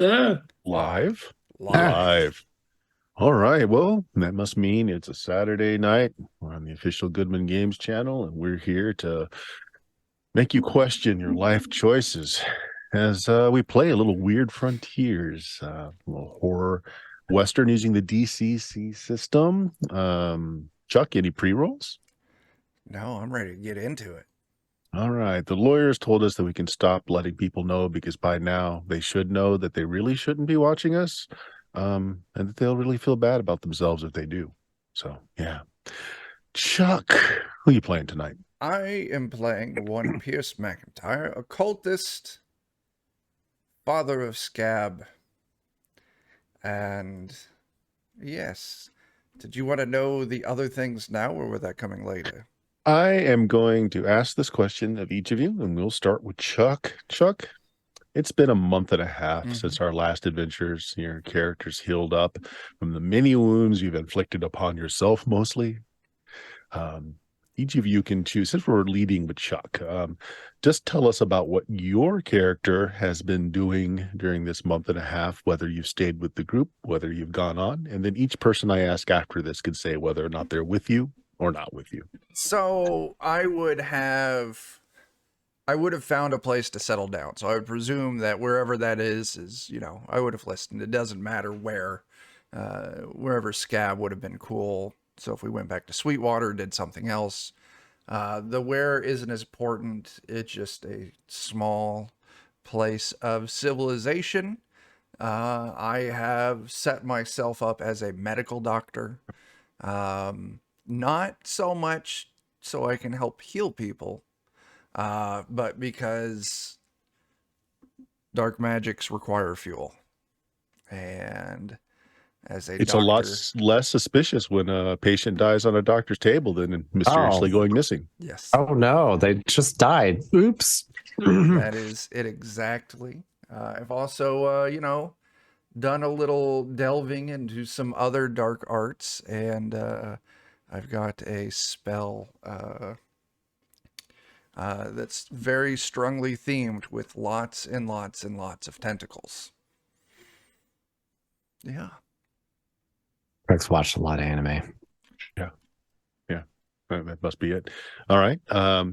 Live? Live. Live. All right. Well, that must mean it's a Saturday night. We're on the official Goodman Games channel, and we're here to make you question your life choices as we play a little Weird Frontiers, a little horror Western using the DCC system. Chuck, any pre-rolls? No, I'm ready to get into it. All right. The lawyers told us that we can stop letting people know because by now they should know that they really shouldn't be watching us, and that they'll really feel bad about themselves if they do. So, yeah. Chuck, who are you playing tonight? I am playing one Pierce McIntyre, occultist, father of Scab, and yes. Did you want to know the other things now, or were that coming later? I am going to ask this question of each of you, and we'll start with Chuck. Chuck, it's been a month and a half Mm-hmm. since our last adventures. Your character's healed up from the many wounds you've inflicted upon yourself, mostly. Um, each of you can choose, since we're leading with Chuck, just tell us about what your character has been doing during this month and a half, whether you've stayed with the group, whether you've gone on, and then each person I ask after this can say whether or not they're with you or not with you. So I would have found a place to settle down. So I would presume that wherever that is, I would have listened. It doesn't matter where. Wherever Scab would have been cool. So if we went back to Sweetwater, did something else, the where isn't as important. It's just a small place of civilization. I have set myself up as a medical doctor. Not so much so I can help heal people, but because dark magics require fuel. And as a It's a lot doctor, less suspicious when a patient dies on a doctor's table than mysteriously Oh, going missing. yes, oh no, they just died. Oops. that is it exactly. I've also, done a little delving into some other dark arts, and I've got a spell that's very strongly themed with lots and lots and lots of tentacles. Yeah. Rex watched a lot of anime. Yeah. Yeah. That must be it. All right.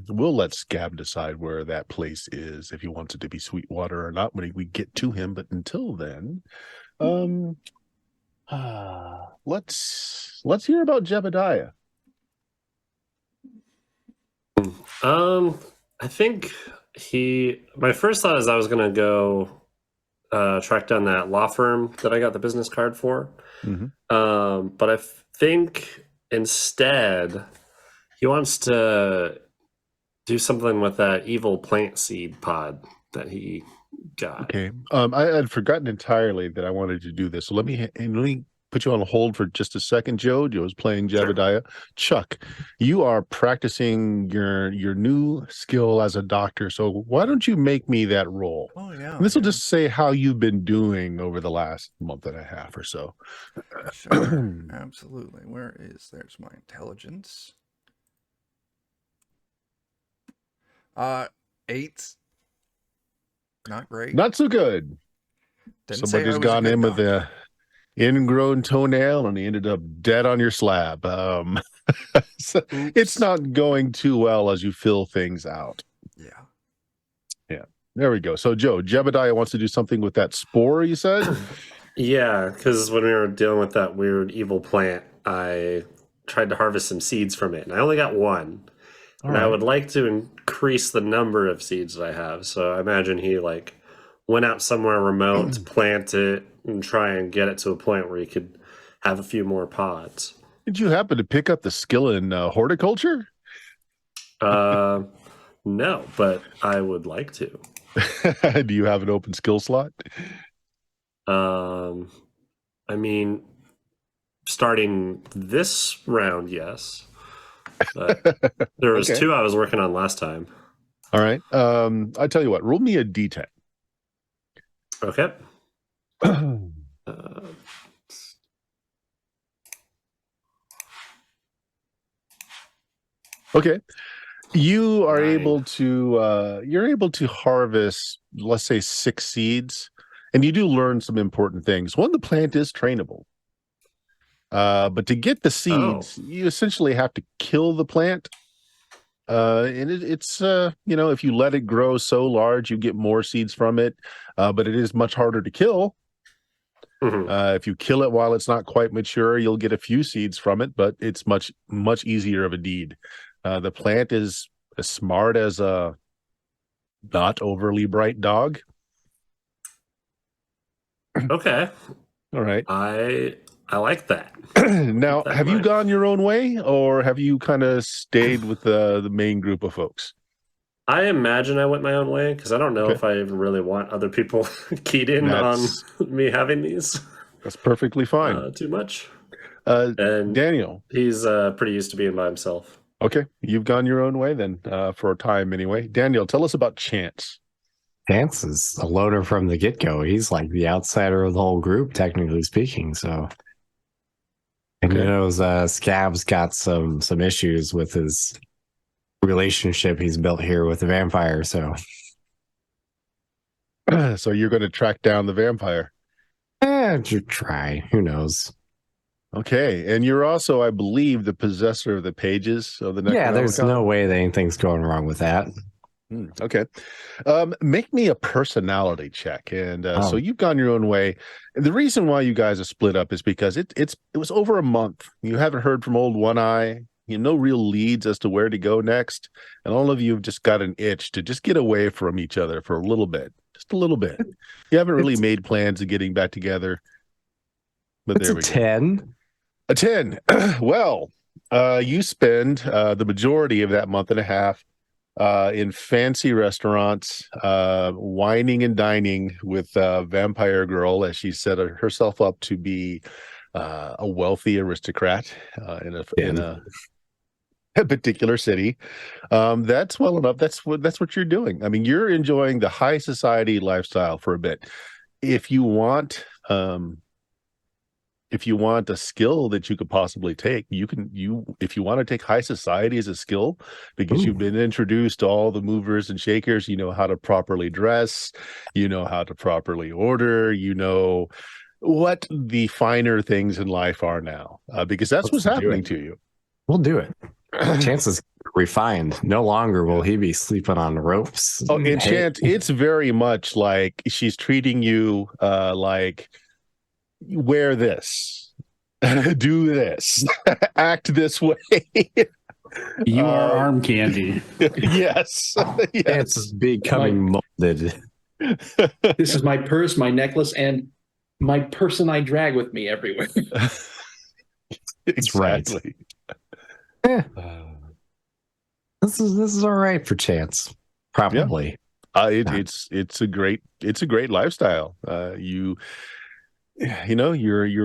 We'll let Scab decide where that place is, if he wants it to be Sweetwater or not when we get to him. But until then, um, let's hear about Jebediah. I think my first thought is I was gonna go track down that law firm that I got the business card for. But I think instead he wants to do something with that evil plant seed pod that he got. Okay. I had forgotten entirely that I wanted to do this. So let me put you on hold for just a second, Joe. Joe's playing Jebediah. Chuck, you are practicing your new skill as a doctor. So why don't you make me that role? Oh yeah. And this will yeah. just say how you've been doing over the last month and a half or so. Sure. Absolutely. There's my intelligence. 8. Not great. Not so good. Didn't say I Somebody's was a gone good in with doctor. a ingrown toenail and he ended up dead on your slab. So it's not going too well as you fill things out. Yeah. Yeah. There we go. So Joe, Jebediah wants to do something with that spore, you said? Yeah, because when we were dealing with that weird evil plant, I tried to harvest some seeds from it, and I only got one. All And I right. would like to increase the number of seeds that I have. So I imagine he went out somewhere remote to plant it and try and get it to a point where he could have a few more pods. Did you happen to pick up the skill in horticulture? No, but I would like to. Do you have an open skill slot? I mean, starting this round, yes. But there was Okay. 2 I was working on last time. All right. I tell you what, roll me a D10. Okay. Okay. You are 9. able to you're able to harvest, let's say, 6 seeds, And you do learn some important things. One, the plant is trainable. But to get the seeds, you essentially have to kill the plant. And it's if you let it grow so large, you get more seeds from it. But it is much harder to kill. If you kill it while it's not quite mature, you'll get a few seeds from it, but it's much, much easier of a deed. The plant is as smart as a not overly bright dog. Okay. All right. I like that. Now, have you gone your own way, or have you kind of stayed with the main group of folks? I imagine I went my own way because I don't know if I even really want other people keyed in on me having these. That's perfectly fine. Too much. And Daniel, he's pretty used to being by himself. Okay, you've gone your own way then, for a time anyway. Daniel, tell us about Chance. Chance is a loner from the get-go. He's like the outsider of the whole group, technically speaking. So, and Scab's got some issues with his relationship he's built here with the vampire. So, so you're going to track down the vampire? Try. Who knows? Okay, and you're also, I believe, the possessor of the pages of the Necronomicon. Yeah, there's no way that anything's going wrong with that. Okay. Make me a personality check. And so you've gone your own way. And the reason why you guys are split up is because it was over a month. You haven't heard from old One Eye. No real leads as to where to go next. And all of you have just got an itch to just get away from each other for a little bit. Just a little bit. You haven't really made plans of getting back together. But it's there we go. 10. A 10. Well, you spend the majority of that month and a half in fancy restaurants, wining and dining with Vampire Girl, as she set herself up to be a wealthy aristocrat in a particular city. That's well enough. That's what you're doing. I mean, you're enjoying the high society lifestyle for a bit. If you want a skill that you could possibly take, if you want to take high society as a skill, because you've been introduced to all the movers and shakers, you know how to properly dress, you know how to properly order, you know what the finer things in life are now, because that's what's happening to you. We'll do it. Chance is refined. No longer will he be sleeping on ropes. Oh, and Chance, it's very much like she's treating you like, wear this, do this, act this way. You are arm candy. Yes. Chance is becoming molded. This is my purse, my necklace, and my person I drag with me everywhere. Exactly. Right. This is all right for Chance. Probably. Yeah. It's a great lifestyle. You're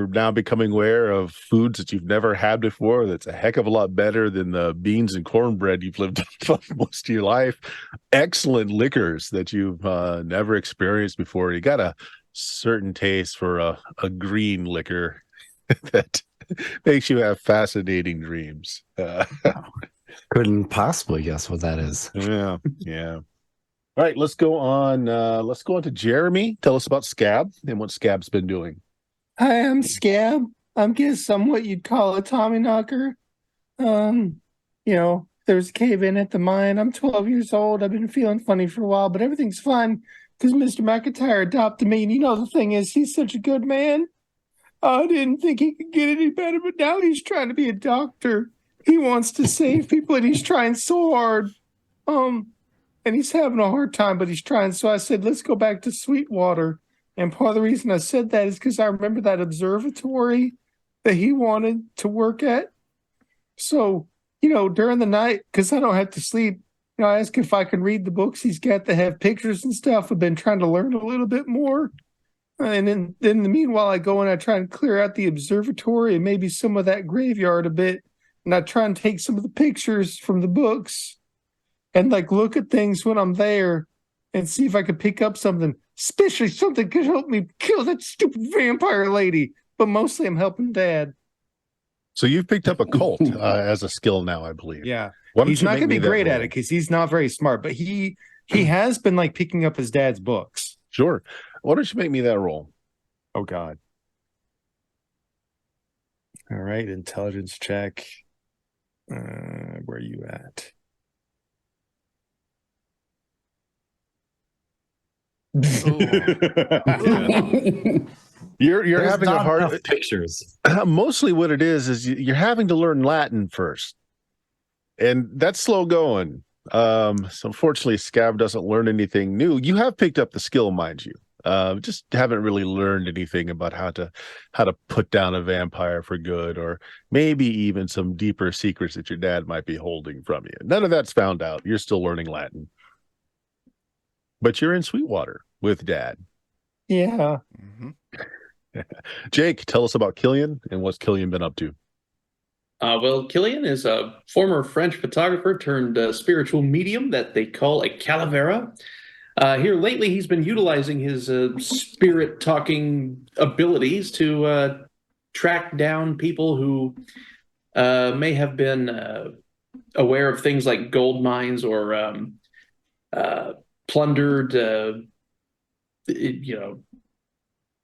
now becoming aware of foods that you've never had before. That's a heck of a lot better than the beans and cornbread you've lived on most of your life. Excellent liquors that you've never experienced before. You got a certain taste for a green liquor that makes you have fascinating dreams. Couldn't possibly guess what that is. Yeah. All right, let's go on. Let's go on to Jeremy. Tell us about Scab and what Scab's been doing. Hi, I'm Scab. I'm guessing what you'd call a Tommy knocker. There's a cave in at the mine. I'm 12 years old. I've been feeling funny for a while, but everything's fine because Mr. McIntyre adopted me. And the thing is, he's such a good man. I didn't think he could get any better, but now he's trying to be a doctor. He wants to save people, and he's trying so hard. And he's having a hard time, but he's trying. So I said, let's go back to Sweetwater. And part of the reason I said that is because I remember that observatory that he wanted to work at. So, during the night, because I don't have to sleep, I ask if I can read the books he's got that have pictures and stuff. I've been trying to learn a little bit more. And then in the meanwhile, I go and I try and clear out the observatory and maybe some of that graveyard a bit. And I try and take some of the pictures from the books and look at things when I'm there and see if I could pick up something, especially something could help me kill that stupid vampire lady. But mostly I'm helping Dad. So you've picked up a cult as a skill now, I believe. Yeah. He's not going to be great at it because he's not very smart, but he has been picking up his dad's books. Sure. Why don't you make me that roll? Oh God. All right, intelligence check. Where are you at? You're There's having a not hard enough pictures. mostly what it is you're having to learn Latin first. And that's slow going. So unfortunately, Scav doesn't learn anything new. You have picked up the skill, mind you. Just haven't really learned anything about how to put down a vampire for good, or maybe even some deeper secrets that your dad might be holding from you. None of that's found out. You're still learning Latin. But you're in Sweetwater with Dad. Yeah. Jake, tell us about Killian and what's Killian been up to. Well, Killian is a former French photographer turned spiritual medium that they call a calavera. Here lately, he's been utilizing his spirit talking abilities to track down people who may have been aware of things like gold mines or plundered,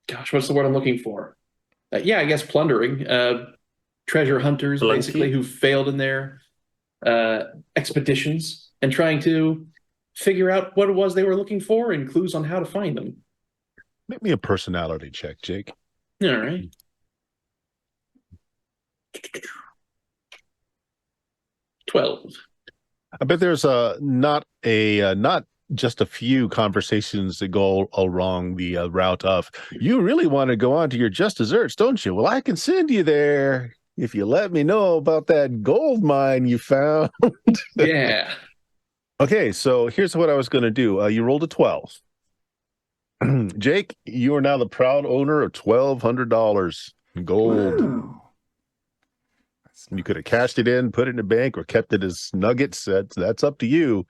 gosh, what's the word I'm looking for? Yeah, I guess plundering. Treasure hunters, basically, who failed in their expeditions and trying to figure out what it was they were looking for and clues on how to find them. Make me a personality check, Jake. All right. 12. I bet there's not just a few conversations that go along the route of, you really want to go on to your just desserts, don't you? Well, I can send you there if you let me know about that gold mine you found. Yeah. Okay, so here's what I was going to do. You rolled a 12. Jake, you are now the proud owner of $1,200 in gold. Wow. You could have cashed it in, put it in a bank, or kept it as nuggets. That's up to you.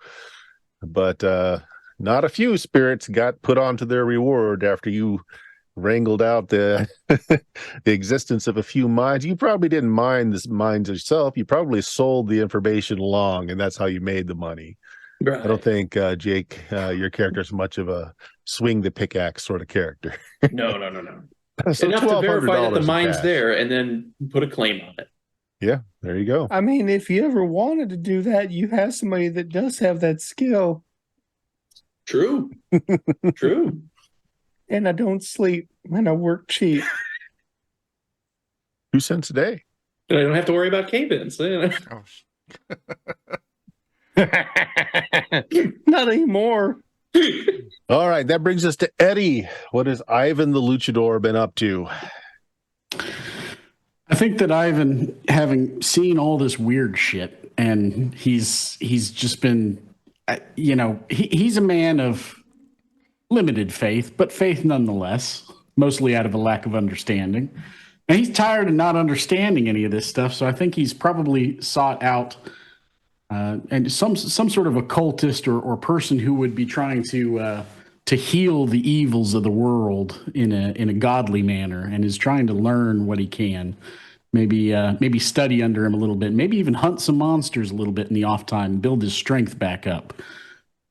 But not a few spirits got put onto their reward after you wrangled out the the existence of a few mines. You probably didn't mine this mines yourself. You probably sold the information along, and that's how you made the money. Right. I don't think, Jake, your character is much of a swing the pickaxe sort of character. No. So Enough to verify that $1,200 the in mine's cash. there and then put a claim on it. Yeah, there you go. I mean, if you ever wanted to do that, you have somebody that does have that skill. True. True. And I don't sleep and I work cheap. 2 cents a day. And I don't have to worry about cave-ins. Oh, Not anymore. All right, that brings us to Eddie. What has Ivan the Luchador been up to? I think that Ivan, having seen all this weird shit, and he's just been, he's a man of limited faith, but faith nonetheless, mostly out of a lack of understanding. And he's tired of not understanding any of this stuff, so I think he's probably sought out and some sort of occultist or person who would be trying to heal the evils of the world in a godly manner, and is trying to learn what he can. Maybe study under him a little bit, maybe even hunt some monsters a little bit in the off time, build his strength back up.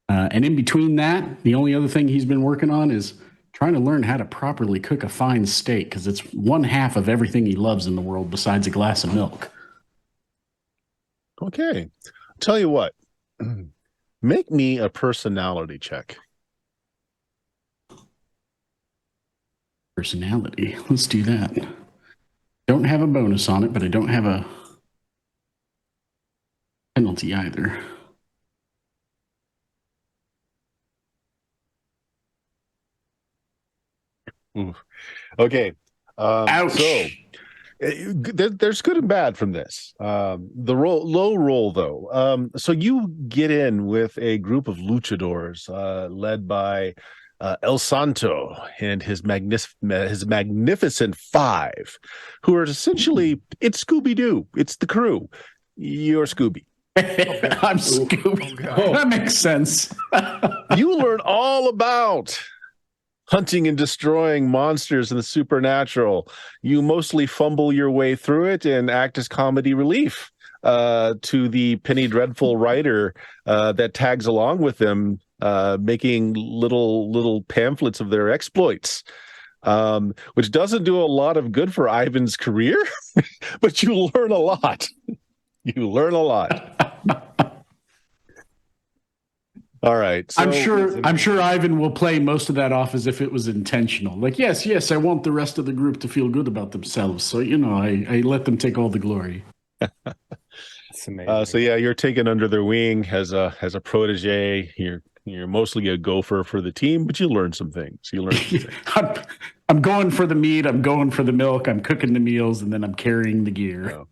And in between that, the only other thing he's been working on is trying to learn how to properly cook a fine steak, because it's one half of everything he loves in the world besides a glass of milk. Okay. Tell you what, make me a personality check. Personality. Let's do that. Don't have a bonus on it, but I don't have a penalty either. Oof. Okay. Ouch. So there's good and bad from this. The low roll, though. So you get in with a group of luchadors led by El Santo and his magnificent five, who are essentially, it's Scooby-Doo. It's the crew. You're Scooby. I'm Scooby. Oh. That makes sense. You learn all about hunting and destroying monsters in the supernatural. You mostly fumble your way through it and act as comedy relief to the Penny Dreadful writer that tags along with them making little pamphlets of their exploits, which doesn't do a lot of good for Ivan's career, but you learn a lot. You learn a lot. All right. So, I'm sure Ivan will play most of that off as if it was intentional. Like, yes, I want the rest of the group to feel good about themselves. So, I let them take all the glory. It's amazing. So yeah, you're taken under their wing as a protege. You're mostly a gopher for the team, but you learn some things. I'm going for the meat. I'm going for the milk. I'm cooking the meals, and then I'm carrying the gear. Oh.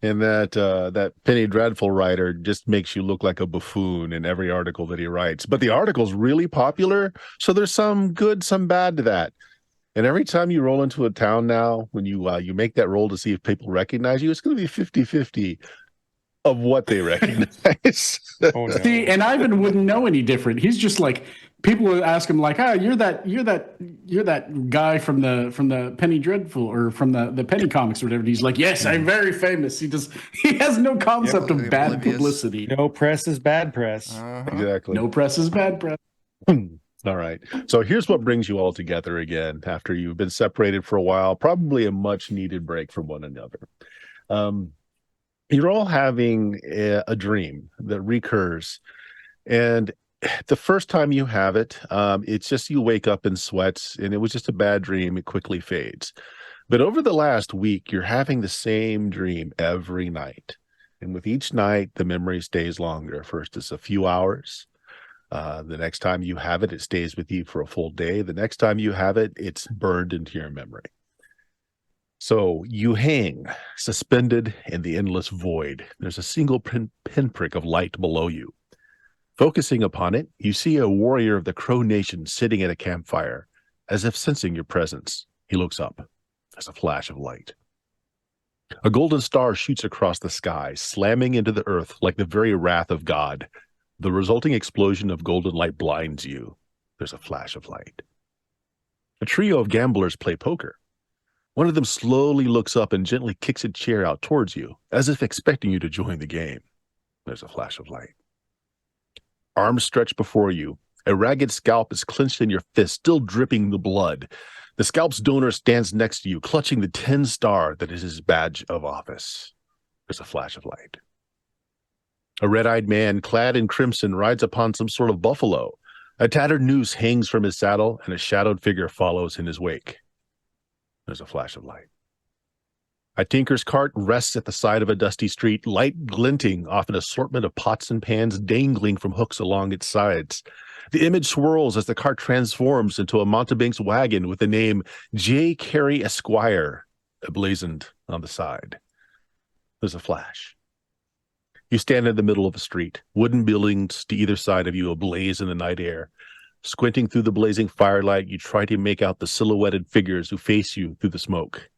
And that Penny Dreadful writer just makes you look like a buffoon in every article that he writes. But the article's really popular, so there's some good, some bad to that. And every time you roll into a town now, when you make that roll to see if people recognize you, it's going to be 50-50 of what they recognize. Oh, no. See, and Ivan wouldn't know any different. He's just like, people would ask him like, you're that guy from the Penny Dreadful or from the Penny comics or whatever. And he's like, yes, I'm very famous. He has no concept of bad oblivious. Publicity. No press is bad press. Exactly. No press is bad press. All right. So here's what brings you all together again after you've been separated for a while, probably a much needed break from one another. You're all having a dream that recurs. And the first time you have it, it's just you wake up in sweats and it was just a bad dream. It quickly fades. But over the last week, you're having the same dream every night. And with each night, the memory stays longer. First, it's a few hours. The next time you have it, it stays with you for a full day. The next time you have it, it's burned into your memory. So you hang suspended in the endless void. There's a single pinprick of light below you. Focusing upon it, you see a warrior of the Crow Nation sitting at a campfire, as if sensing your presence. He looks up. There's a flash of light. A golden star shoots across the sky, slamming into the earth like the very wrath of God. The resulting explosion of golden light blinds you. There's a flash of light. A trio of gamblers play poker. One of them slowly looks up and gently kicks a chair out towards you, as if expecting you to join the game. There's a flash of light. Arms stretched before you. A ragged scalp is clenched in your fist, still dripping the blood. The scalp's donor stands next to you, clutching the 10 star that is his badge of office. There's a flash of light. A red-eyed man, clad in crimson, rides upon some sort of buffalo. A tattered noose hangs from his saddle, and a shadowed figure follows in his wake. There's a flash of light. A tinker's cart rests at the side of a dusty street, light glinting off an assortment of pots and pans dangling from hooks along its sides. The image swirls as the cart transforms into a mountebank's wagon with the name J. Carey Esquire emblazoned on the side. There's a flash. You stand in the middle of a street, wooden buildings to either side of you ablaze in the night air. Squinting through the blazing firelight, you try to make out the silhouetted figures who face you through the smoke.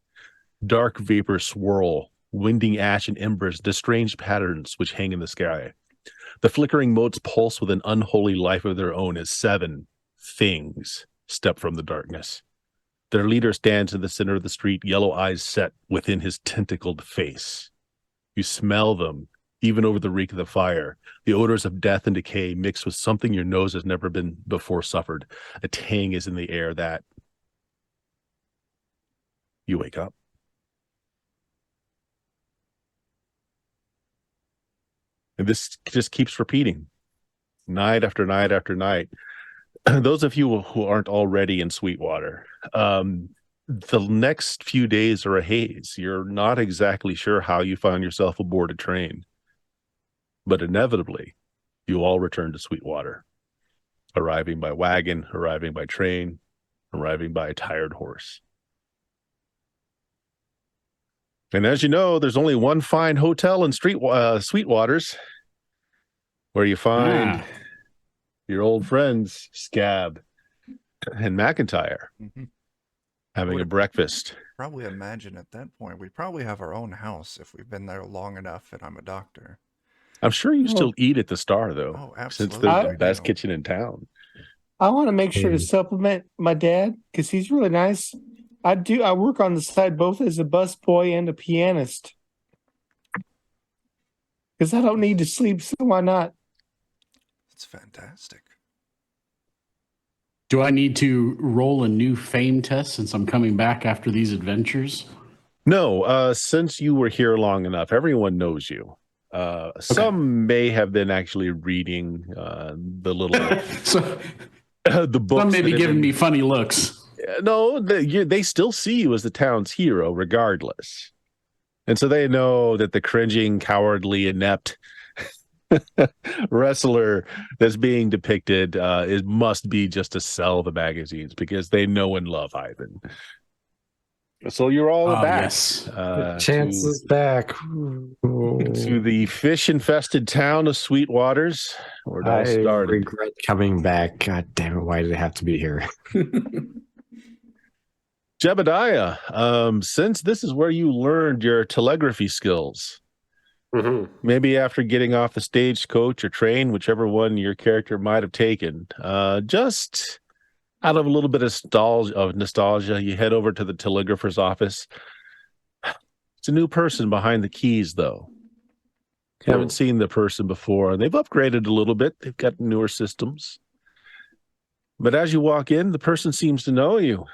Dark vapors swirl, winding ash and embers into strange patterns which hang in the sky. The flickering motes pulse with an unholy life of their own as 7 things step from the darkness. Their leader stands in the center of the street, yellow eyes set within his tentacled face. You smell them, even over the reek of the fire. The odors of death and decay mixed with something your nose has never been before suffered. A tang is in the air that you wake up. And this just keeps repeating night after night after night. Those of you who aren't already in Sweetwater, the next few days are a haze. You're not exactly sure how you found yourself aboard a train. But inevitably, you all return to Sweetwater, arriving by wagon, arriving by train, arriving by a tired horse. And as you know, there's only one fine hotel in Sweetwaters where you find your old friends, Scab and McIntyre, having a breakfast. Probably imagine at that point, we probably have our own house if we've been there long enough and I'm a doctor. I'm sure you still eat at the Star, though, Oh, since absolutely. they're the best kitchen in town. I want to make sure to supplement my dad because he's really nice. I work on the side both as a busboy and a pianist because I don't need to sleep, so why not? It's fantastic. Do I need to roll a new fame test since I'm coming back after these adventures? No, since you were here long enough, everyone knows you. Some may have been actually reading the little So the books. some may be that have giving been- me funny looks. No, they still see you as the town's hero, regardless, and so they know that the cringing, cowardly, inept wrestler that's being depicted must be just to sell the magazines because they know and love Ivan. So you're all back. Yes. Chance is back. To the fish-infested town of Sweetwaters, where it all I started. regret coming back. God damn it! Why did I have to be here? Jebediah, since this is where you learned your telegraphy skills, maybe after getting off the stagecoach or train, whichever one your character might have taken, just out of a little bit of nostalgia, you head over to the telegrapher's office. It's a new person behind the keys, though. Haven't seen the person before. They've upgraded a little bit. They've got newer systems. But as you walk in, the person seems to know you.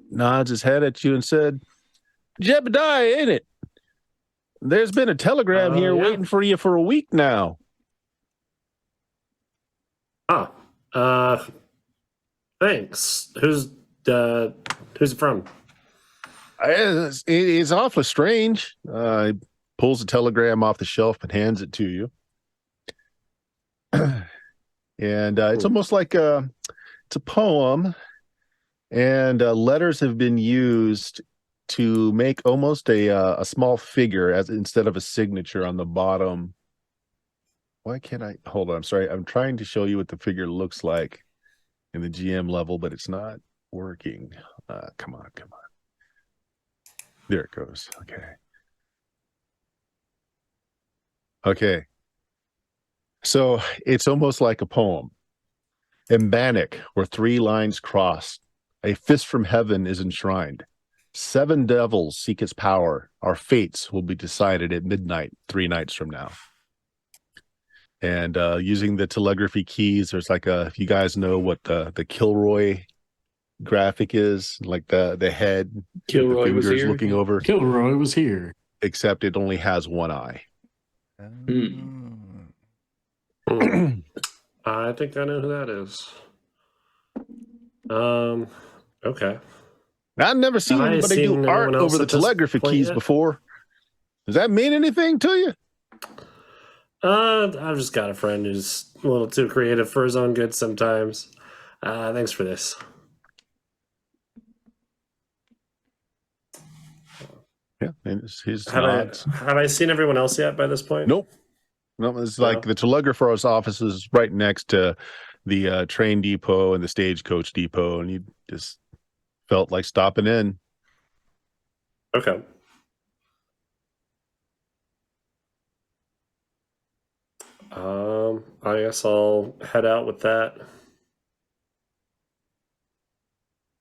Nods his head at you and said, Jebediah, ain't it? There's been a telegram here waiting for you for a week now. Thanks. Who's it from? It's awfully strange. He pulls the telegram off the shelf and hands it to you. And it's almost like it's a poem, and letters have been used to make almost a small figure as instead of a signature on the bottom. Why can't I hold on? I'm sorry. I'm trying to show you what the figure looks like in the GM level, but it's not working. Come on. There it goes. Okay. So it's almost like a poem. In Bannock, where 3 lines cross, a fist from heaven is enshrined. 7 devils seek its power. Our fates will be decided at midnight 3 nights from now. And using the telegraphy keys, there's like if you guys know what the Kilroy graphic is, like the head, Kilroy the was fingers here. looking over, Kilroy was here. except it only has one eye. I think I know who that is. Okay. I've never seen Have I anybody seen do anyone art else over the at this telegraphy point keys yet? before. Does that mean anything to you? I've just got a friend who's a little too creative for his own good sometimes. Thanks for this. Yeah, and his Have nods. I seen everyone else yet by this point? Nope. No, it's like the telegrapher's office is right next to the train depot and the stagecoach depot, and you just felt like stopping in. Okay. I guess I'll head out with that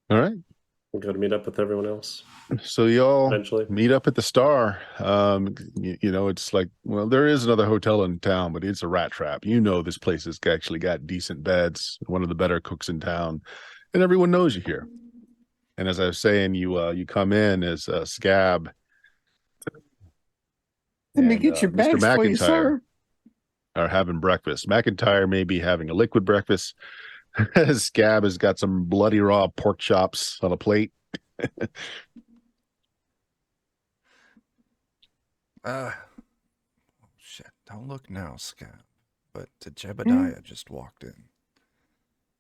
All right. and go to meet up with everyone else So y'all eventually. meet up at the Star. It's like, well, there is another hotel in town, but it's a rat trap. You know, this place has actually got decent beds, one of the better cooks in town, and everyone knows you here. And as I was saying, you come in as Scab. Let me and, get your Mr. bags for you, McIntyre sir. are having breakfast. McIntyre may be having a liquid breakfast. Scab has got some bloody raw pork chops on a plate. Shit. Don't look now, Scab. But Jebediah just walked in.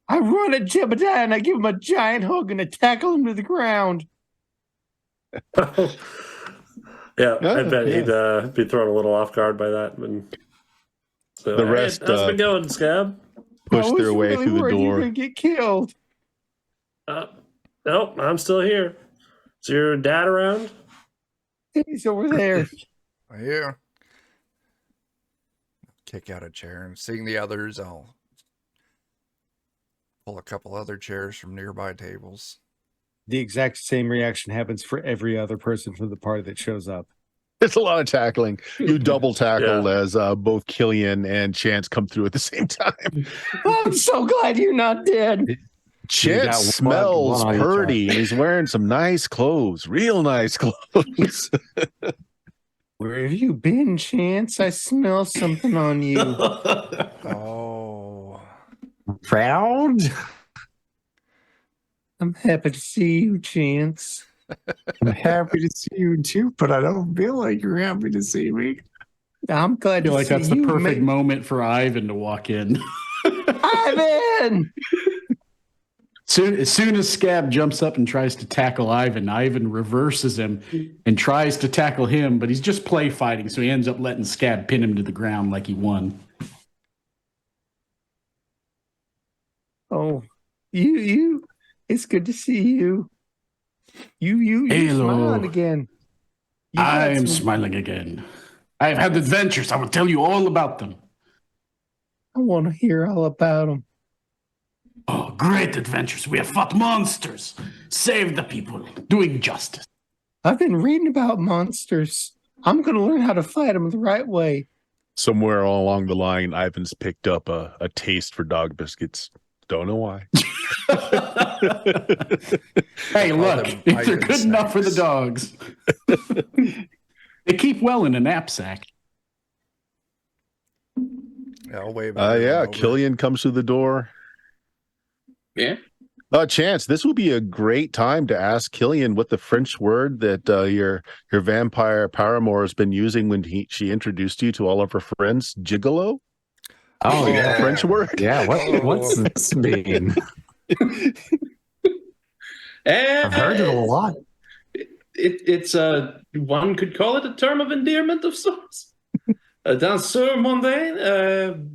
I run at Jebediah and I give him a giant hug and I tackle him to the ground. Yeah, I bet yeah. he'd be thrown a little off guard by that. And so, The rest, how's it been going, Scab? Push I was their way really through the worried you were door. gonna get killed. Nope, I'm still here. Is your dad around? He's over there. Yeah. Kick out a chair and seeing the others, I'll pull a couple other chairs from nearby tables. The exact same reaction happens for every other person from the party that shows up. It's a lot of tackling. You double tackled Yeah. as both Killian and Chance come through at the same time. I'm so glad you're not dead. Chance got smells one on each arm. purdy, and he's wearing some nice clothes, real nice clothes. Where have you been, Chance? I smell something on you. Oh, Proud? I'm happy to see you, Chance. I'm happy to see you too, but I don't feel like you're happy to see me. I'm glad I feel to like see that's the you, perfect mate. moment for Ivan to walk in. Ivan! As soon as Scab jumps up and tries to tackle Ivan, Ivan reverses him and tries to tackle him, but he's just play fighting, so he ends up letting Scab pin him to the ground like he won. Oh, you. It's good to see you. You Hello. smiling again. You I got am some- smiling again. I have had adventures. I will tell you all about them. I want to hear all about them. Oh, great adventures. We have fought monsters, saved the people, doing justice. I've been reading about monsters. I'm going to learn how to fight them the right way. Somewhere along the line, Ivan's picked up a taste for dog biscuits. Don't know why. Hey, Call look, them if they're Ivan good enough for the snacks. dogs. They keep well in a knapsack. I'll wave. Yeah, everyone over. Killian comes through the door. Yeah. Chance, this would be a great time to ask Killian what the French word that your vampire paramour has been using when she introduced you to all of her friends, gigolo? Oh, Is that yeah. a French word? Yeah, what's this mean? I've heard it a lot. It's one could call it a term of endearment of sorts. Danseur mondain.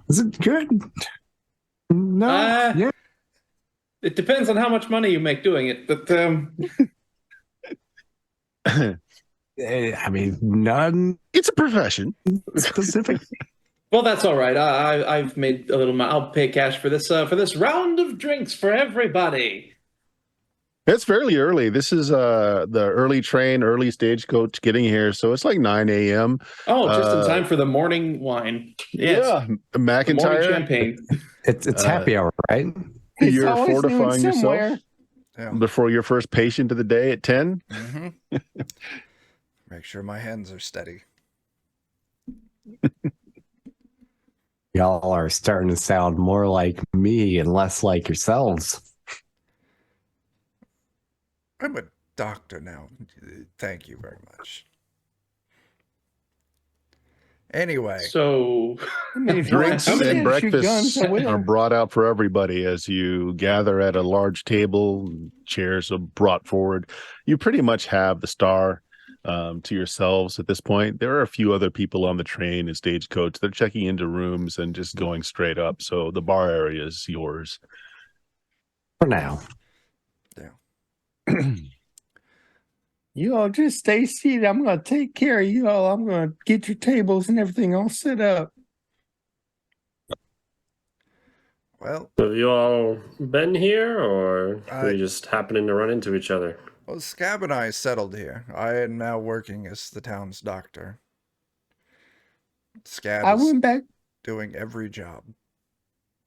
Is it good? No. Yeah. It depends on how much money you make doing it, but I mean, none It's a profession. specific. well, that's all right. I've made a little. I'll pay cash for this round of drinks for everybody. It's fairly early. This is the early train, early stagecoach getting here, so it's like 9 a.m. Oh, just in time for the morning wine. Yeah, The morning McIntyre, champagne. It's happy hour, right? It's you're always noon fortifying somewhere. yourself Yeah. before your first patient of the day at 10. Mm-hmm. Make sure my hands are steady. Y'all are starting to sound more like me and less like yourselves. I'm a doctor now. Thank you very much. Anyway, So, I mean, if you want Drinks to shoot and breakfast guns, I will. are brought out for everybody as you gather at a large table. Chairs are brought forward. You pretty much have the star to yourselves at this point. There are a few other people on the train and stagecoach. They're checking into rooms and just going straight up. So the bar area is yours. For now. You all just stay seated. I'm going to take care of you all. I'm going to get your tables and everything all set up. well, Have you all been here, or I- are you just happening to run into each other? Scab and I settled here. I am now working as the town's doctor. Scab I is went back. doing every job.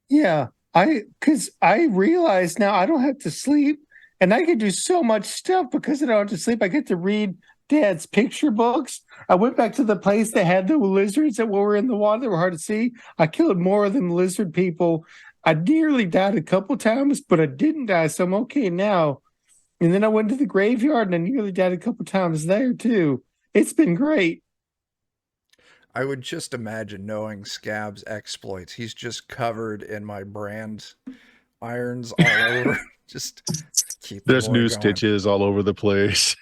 Yeah, because I realize now I don't have to sleep, and I can do so much stuff because I don't have to sleep. I get to read Dad's picture books. I went back to the place that had the lizards that were in the water that were hard to see. I killed more of them lizard people. I nearly died a couple times, but I didn't die, so I'm okay now. And then I went to the graveyard, and I nearly died a couple times there too. It's been great. I would just imagine knowing Scab's exploits. He's just covered in my brand irons all over. Just keep the There's boy new going. stitches all over the place.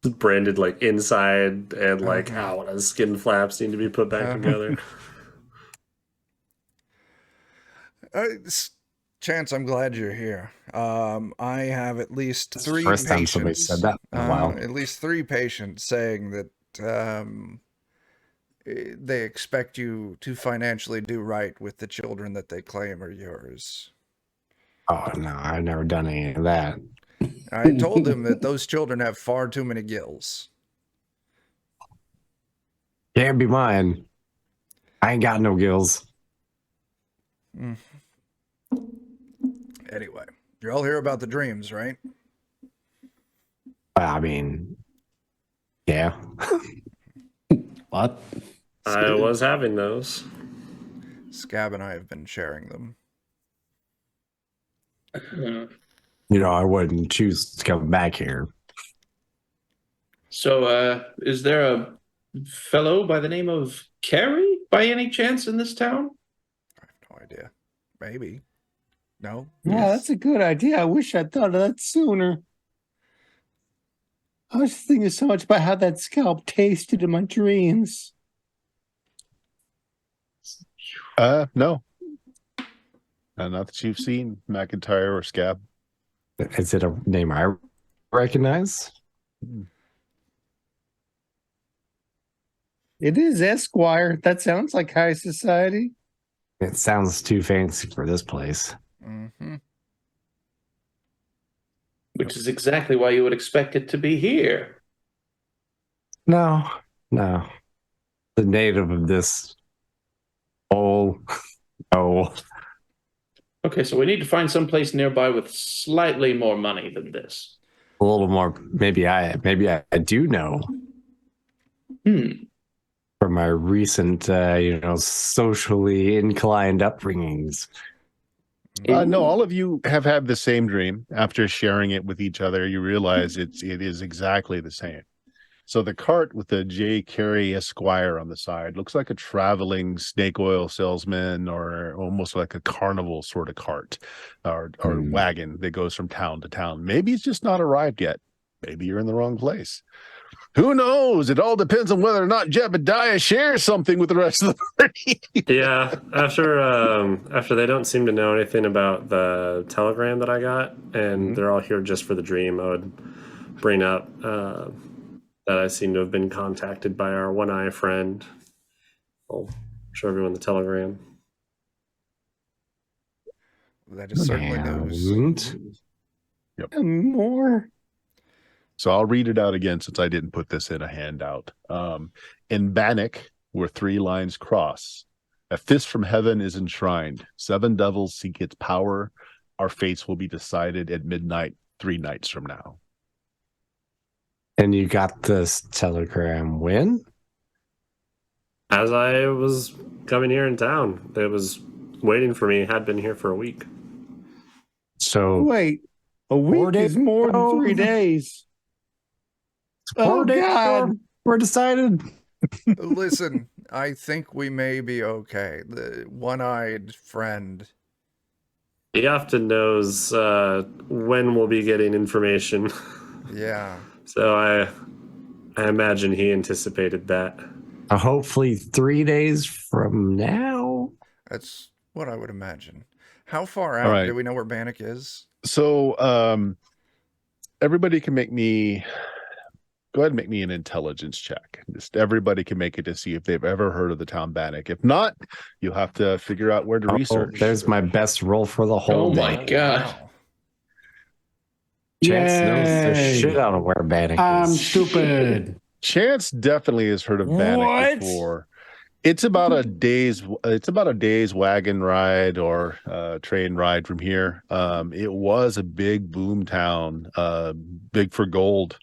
Branded like inside and like out as skin flaps need to be put back together. Chance, I'm glad you're here. I have at least That's the three first time patients. somebody said that in a while. At least three patients saying that they expect you to financially do right with the children that they claim are yours. Oh no, I've never done any of that. I told them that those children have far too many gills. Can't be mine. I ain't got no gills. Anyway, you're all here about the dreams, right? I mean, yeah. What? I was having those. Scab and I have been sharing them. I wouldn't choose to come back here. So, is there a fellow by the name of Carrie by any chance in this town? I have no idea. Maybe. No? Yeah, that's a good idea. I wish I'd thought of that sooner. I was thinking so much about how that scalp tasted in my dreams. No. Not that you've seen McIntyre or Scab. Is it a name I recognize? It is Esquire. That sounds like high society. It sounds too fancy for this place. Mm-hmm. Which is exactly why you would expect it to be here. No. The native of this old. Okay, so we need to find some place nearby with slightly more money than this. A little more. Maybe I do know from my recent, socially inclined upbringings. No, all of you have had the same dream. After sharing it with each other, you realize it is exactly the same. So the cart with the J. Carey Esquire on the side looks like a traveling snake oil salesman, or almost like a carnival sort of cart or wagon that goes from town to town. Maybe it's just not arrived yet. Maybe you're in the wrong place. Who knows? It all depends on whether or not Jebediah shares something with the rest of the party. Yeah, after they don't seem to know anything about the telegram that I got, and they're all here just for the dream, I would bring up that I seem to have been contacted by our one-eye friend. I'll show everyone the telegram. That is certainly news. Yep. More. So I'll read it out again since I didn't put this in a handout. In Bannock, where 3 lines cross, a fist from heaven is enshrined. 7 devils seek its power. Our fates will be decided at midnight 3 nights from now. And you got this telegram when? As I was coming here in town, it was waiting for me. Had been here for a week. So Wait, a week is more than 3 days. Oh, God. We're decided. Listen, I think we may be okay. The one-eyed friend. He often knows when we'll be getting information. Yeah. So I imagine he anticipated that. Hopefully 3 days from now. That's what I would imagine. How far out do we know where Bannock is? So everybody can go ahead and make me an intelligence check. Just everybody can make it to see if they've ever heard of the town Bannock. If not, you'll have to figure out where to research. There's my best roll for the whole day. Oh my god. Wow. Chance knows the Yay. shit out of where Bannock I'm is. stupid. Chance definitely has heard of Bannock before. It's about a day's wagon ride or train ride from here. It was a big boom town, big for gold.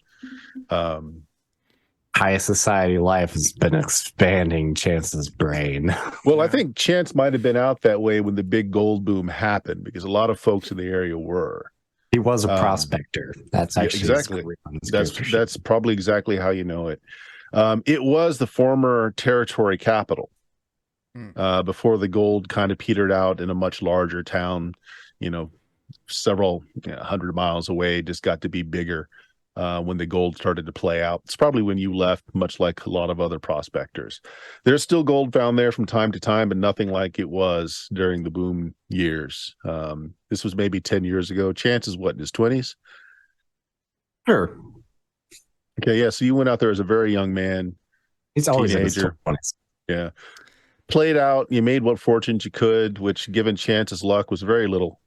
High society life has been expanding Chance's brain. Well, I think Chance might have been out that way when the big gold boom happened, because a lot of folks in the area were. He was a prospector. That's actually exactly. That's probably exactly how you know it. It was the former territory capital before the gold kind of petered out in a much larger town, several 100 miles away. Just got to be bigger when the gold started to play out. It's probably when you left, much like a lot of other prospectors. There's still gold found there from time to time, but nothing like it was during the boom years. This was maybe 10 years ago. Chance is what, in his 20s? Sure. Okay, yeah. So you went out there as a very young man. He's always teenager. in his 20s. Yeah. Played out. You made what fortunes you could, which, given Chance's luck, was very little.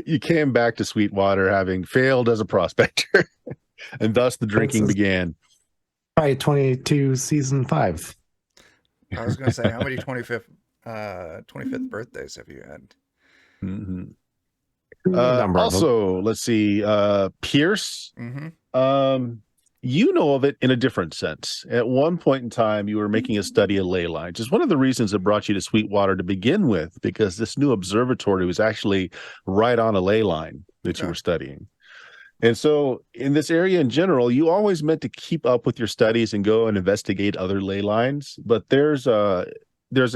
You came back to Sweetwater having failed as a prospector, and thus the drinking began. Probably 22 season 5. I was going to say, how many 25th birthdays have you had? Mhm. Number of them. Also, let's see. Pierce. Mm-hmm. You know of it in a different sense. At one point in time, you were making a study of ley lines. It's one of the reasons that brought you to Sweetwater to begin with, because this new observatory was actually right on a ley line that you were studying. And so in this area in general, you always meant to keep up with your studies and go and investigate other ley lines. But there's a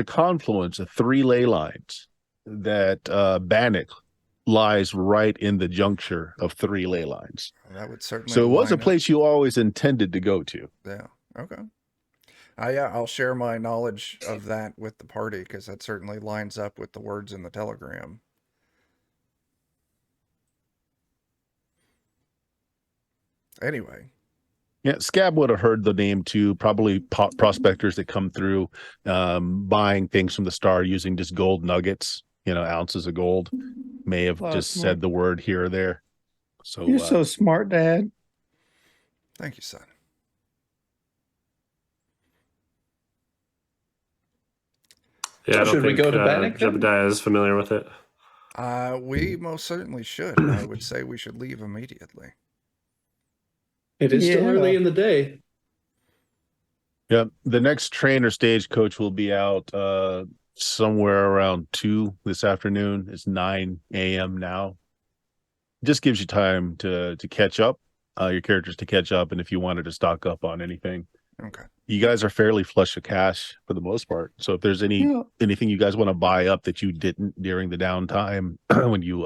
confluence of 3 ley lines that Bannock lies right in the juncture of 3 ley lines. Well, that would certainly. So it was a line up. place you always intended to go to. Yeah. Okay. Yeah, I'll share my knowledge of that with the party because that certainly lines up with the words in the telegram. Anyway. Yeah, Scab would have heard the name too. Probably prospectors that come through buying things from the Star using just gold nuggets, ounces of gold, may have just said the word here or there. So You're so smart, Dad. Thank you, son. Yeah, So I don't should we think go to Bannock then? Jebediah is familiar with it. We most certainly should. And I would say we should leave immediately. It is still Yeah. early in the day. yeah, the next train or stagecoach will be out somewhere around 2 this afternoon. It's 9 a.m. now. Just gives you time to catch up, your characters to catch up, and if you wanted to stock up on anything. Okay. You guys are fairly flush of cash for the most part. So if there's anything you guys want to buy up that you didn't during the downtime when you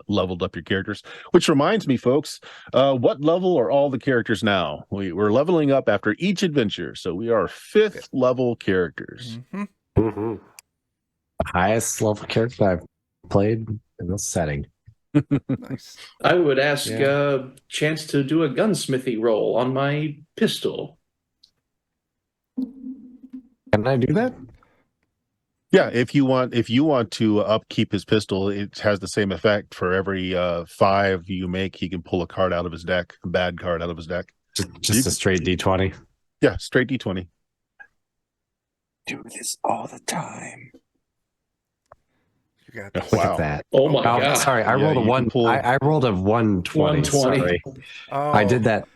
leveled up your characters, which reminds me, folks, what level are all the characters now? We're leveling up after each adventure. So we are 5th level characters. Mm-hmm. Mm-hmm. The highest level character I've played in this setting. Nice. I would ask Chance to do a gunsmithy roll on my pistol. Can I do that? Yeah, if you want to upkeep his pistol, it has the same effect. For every 5 you make, he can pull a card out of his deck, a bad card out of his deck. Just a straight D20. Yeah, straight D20. Do this all the time. You got Oh, this. Look wow. at that. Oh my god. Sorry, I Yeah, rolled a you can one. pull- I rolled a 120. 120. Sorry. Oh, I did that.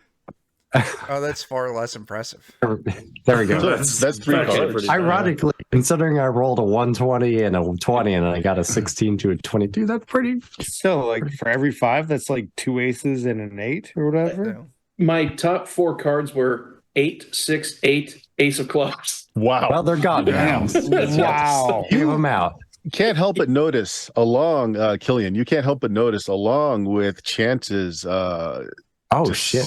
Oh, that's far less impressive. There we go. That's 3 actually cards. pretty bad. Ironically, considering I rolled a 120 and a 20 and I got a 16 to a 22, that's pretty. So, like, for every 5, that's like 2 aces and an 8 or whatever. No. My top 4 cards were 8, 6, 8, Ace of Clubs. Wow. Well, they're gone now. Wow. Give them out. Can't help but notice along Killian, you can't help but notice along with Chance's Oh, shit.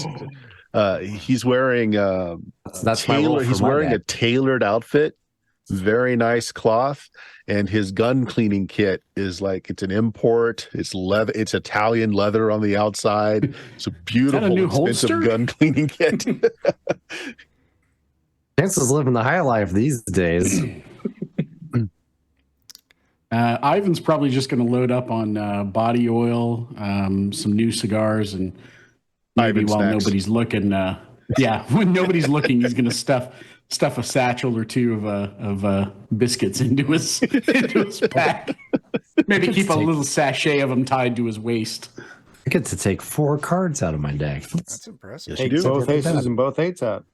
he's wearing That's my roll for he's my wearing a deck. tailored outfit, very nice cloth, and his gun cleaning kit is like it's an import. It's leather, it's Italian leather on the outside. It's a beautiful, new expensive holster? gun cleaning kit. Chance is living the high life these days. Ivan's probably just going to load up on body oil, some new cigars, and maybe Ivan while snacks. nobody's looking, when nobody's looking, he's going to stuff a satchel or 2 of biscuits into his pack. Maybe keep a little sachet of them tied to his waist. I get to take 4 cards out of my deck. That's impressive. Yes, you Take do. both aces and both 8s out.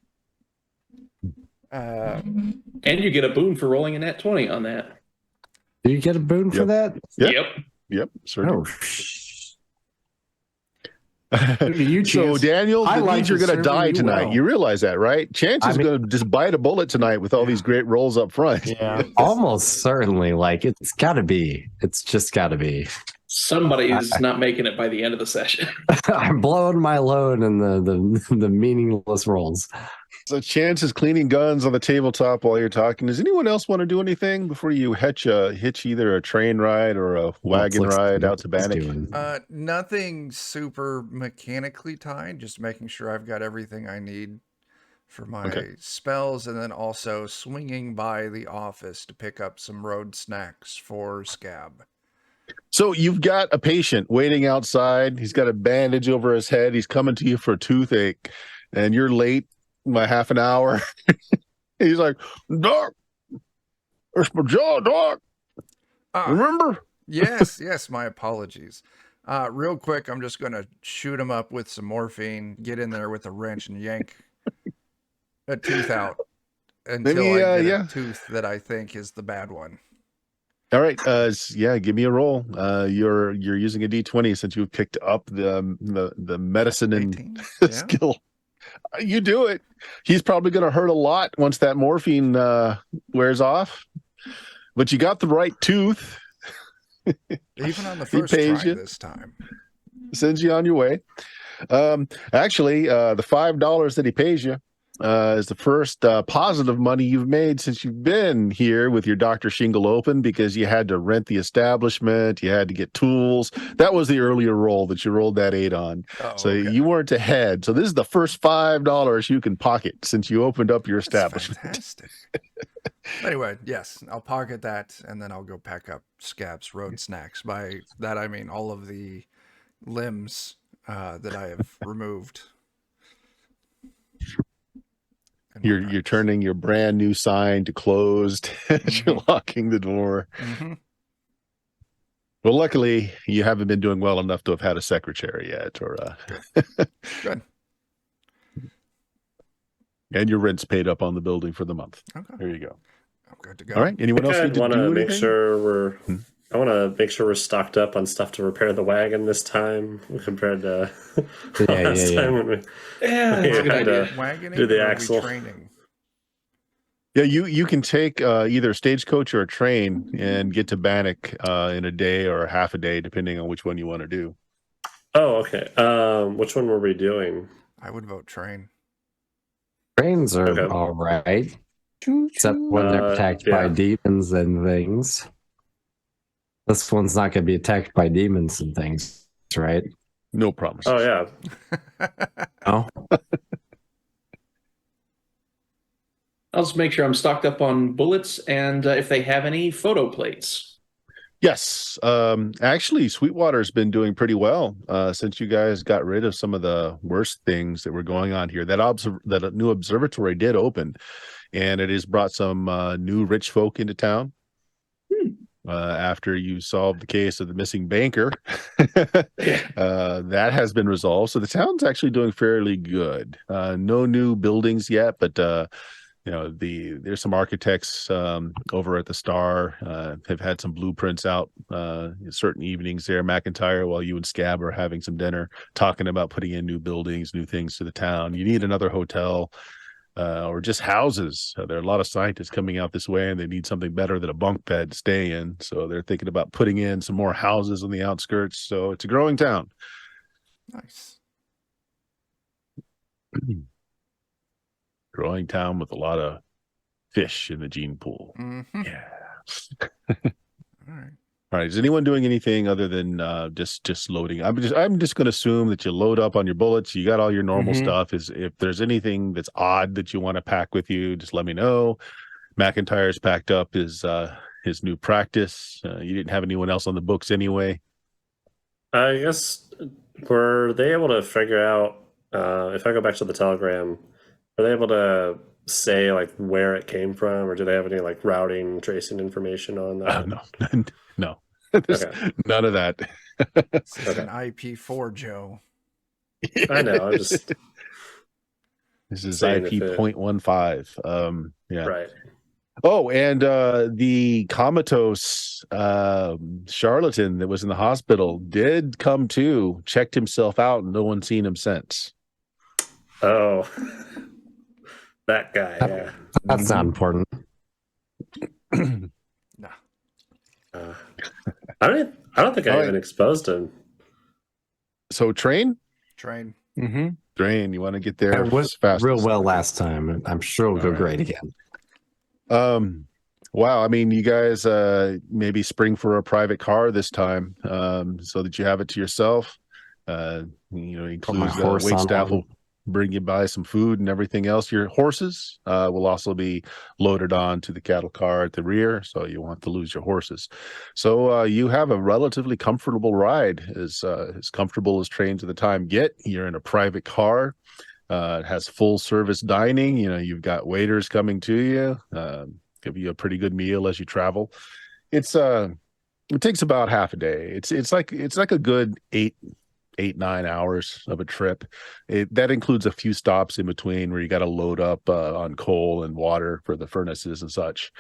And you get a boon for rolling a nat 20 on that. Do you get a boon for Yep. that? Yep. Yep. Sure. Oh, Look at you, So Chance. Daniel, I that like means you're to going to serve die you tonight. well. You realize that, right? Chance I is mean- going to just bite a bullet tonight with all these great rolls up front. Yeah. almost certainly. Like, it's got to be. It's just got to be. Somebody is not making it by the end of the session. I'm blowing my load in the meaningless rolls. So Chance is cleaning guns on the tabletop while you're talking. Does anyone else want to do anything before you hitch either a train ride or a wagon What's ride out to Flick's Bannock? doing? Nothing super mechanically tied, just making sure I've got everything I need for my spells, and then also swinging by the office to pick up some road snacks for Scab. So you've got a patient waiting outside. He's got a bandage over his head. He's coming to you for a toothache, and you're late by half an hour. He's like, "Doc, Where's my jaw, dog? Remember? Yes, my apologies. Real quick, I'm just going to shoot him up with some morphine, get in there with a wrench and yank a tooth out until I get a tooth that I think is the bad one. All right. Give me a roll. You're using a D20 since you picked up the medicine and skill. You do it. He's probably going to hurt a lot once that morphine wears off. But you got the right tooth. Even on the first try this time. Sends you on your way. Actually, the $5 that he pays you is the first positive money you've made since you've been here with your Dr. Shingle open, because you had to rent the establishment, you had to get tools. That was the earlier roll that you rolled that 8 on. You weren't ahead. So this is the first $5 you can pocket since you opened up your establishment. Fantastic. Anyway, yes, I'll pocket that, and then I'll go pack up Scab's road snacks. By that I mean all of the limbs that I have removed. You're turning your brand new sign to closed. You're locking the door. Well, luckily you haven't been doing well enough to have had a secretary yet, or good. And your rent's paid up on the building for the month. Okay. There you go. I'm good to go. All right. Anyone else need to want to do make anything? sure I want to make sure we're stocked up on stuff to repair the wagon this time compared to last time when we had to Wagoning do the or axle. Training? Yeah, you can take either a stagecoach or a train and get to Bannock in a day or half a day, depending on which one you want to do. Oh, okay. Which one were we doing? I would vote train. Trains are all right, except when they're attacked by demons and things. This one's not going to be attacked by demons and things, right? No promises. Oh, yeah. Oh. I'll just make sure I'm stocked up on bullets and if they have any photo plates. Yes. Actually, Sweetwater's been doing pretty well since you guys got rid of some of the worst things that were going on here. That new observatory did open, and it has brought some new rich folk into town. After you solved the case of the missing banker, that has been resolved. So the town's actually doing fairly good. No new buildings yet, but there's some architects over at the Star have had some blueprints out certain evenings there, McIntyre, while you and Scab are having some dinner, talking about putting in new buildings, new things to the town. You need another hotel. Or just houses. There are a lot of scientists coming out this way, and they need something better than a bunk bed to stay in. So they're thinking about putting in some more houses on the outskirts. So it's a growing town. Nice. Growing town with a lot of fish in the gene pool. Yeah. All right. Is anyone doing anything other than just loading? I'm just going to assume that you load up on your bullets. You got all your normal stuff. If there's anything that's odd that you want to pack with you, just let me know. McIntyre's packed up his new practice. You didn't have anyone else on the books anyway. I guess were they able to figure out if I go back to the telegram? Were they able to say like where it came from, or do they have any like routing tracing information on that? No. None of that. This is an IP4, Joe. I know. I'm just. This is IP 0.15. Yeah. Right. Oh, and the comatose charlatan that was in the hospital did come to, checked himself out, and no one's seen him since. Oh, that guy. Yeah. That's not important. No. I don't think I even exposed him. So train. Train. You want to get there? It went real well last time. I'm sure it'll go great again. Wow. I mean, you guys maybe spring for a private car this time, so that you have it to yourself. Includes the wait staff will bring you by some food and everything else. Your horses will also be loaded on to the cattle car at the rear, so you won't have to lose your horses. So you have a relatively comfortable ride, as comfortable as trains at the time get. You're in a private car. It has full service dining. You've got waiters coming to you. give you a pretty good meal as you travel. It takes about half a day. It's like a good 8-9 hours of a trip. That includes a few stops in between where you got to load up on coal and water for the furnaces and such.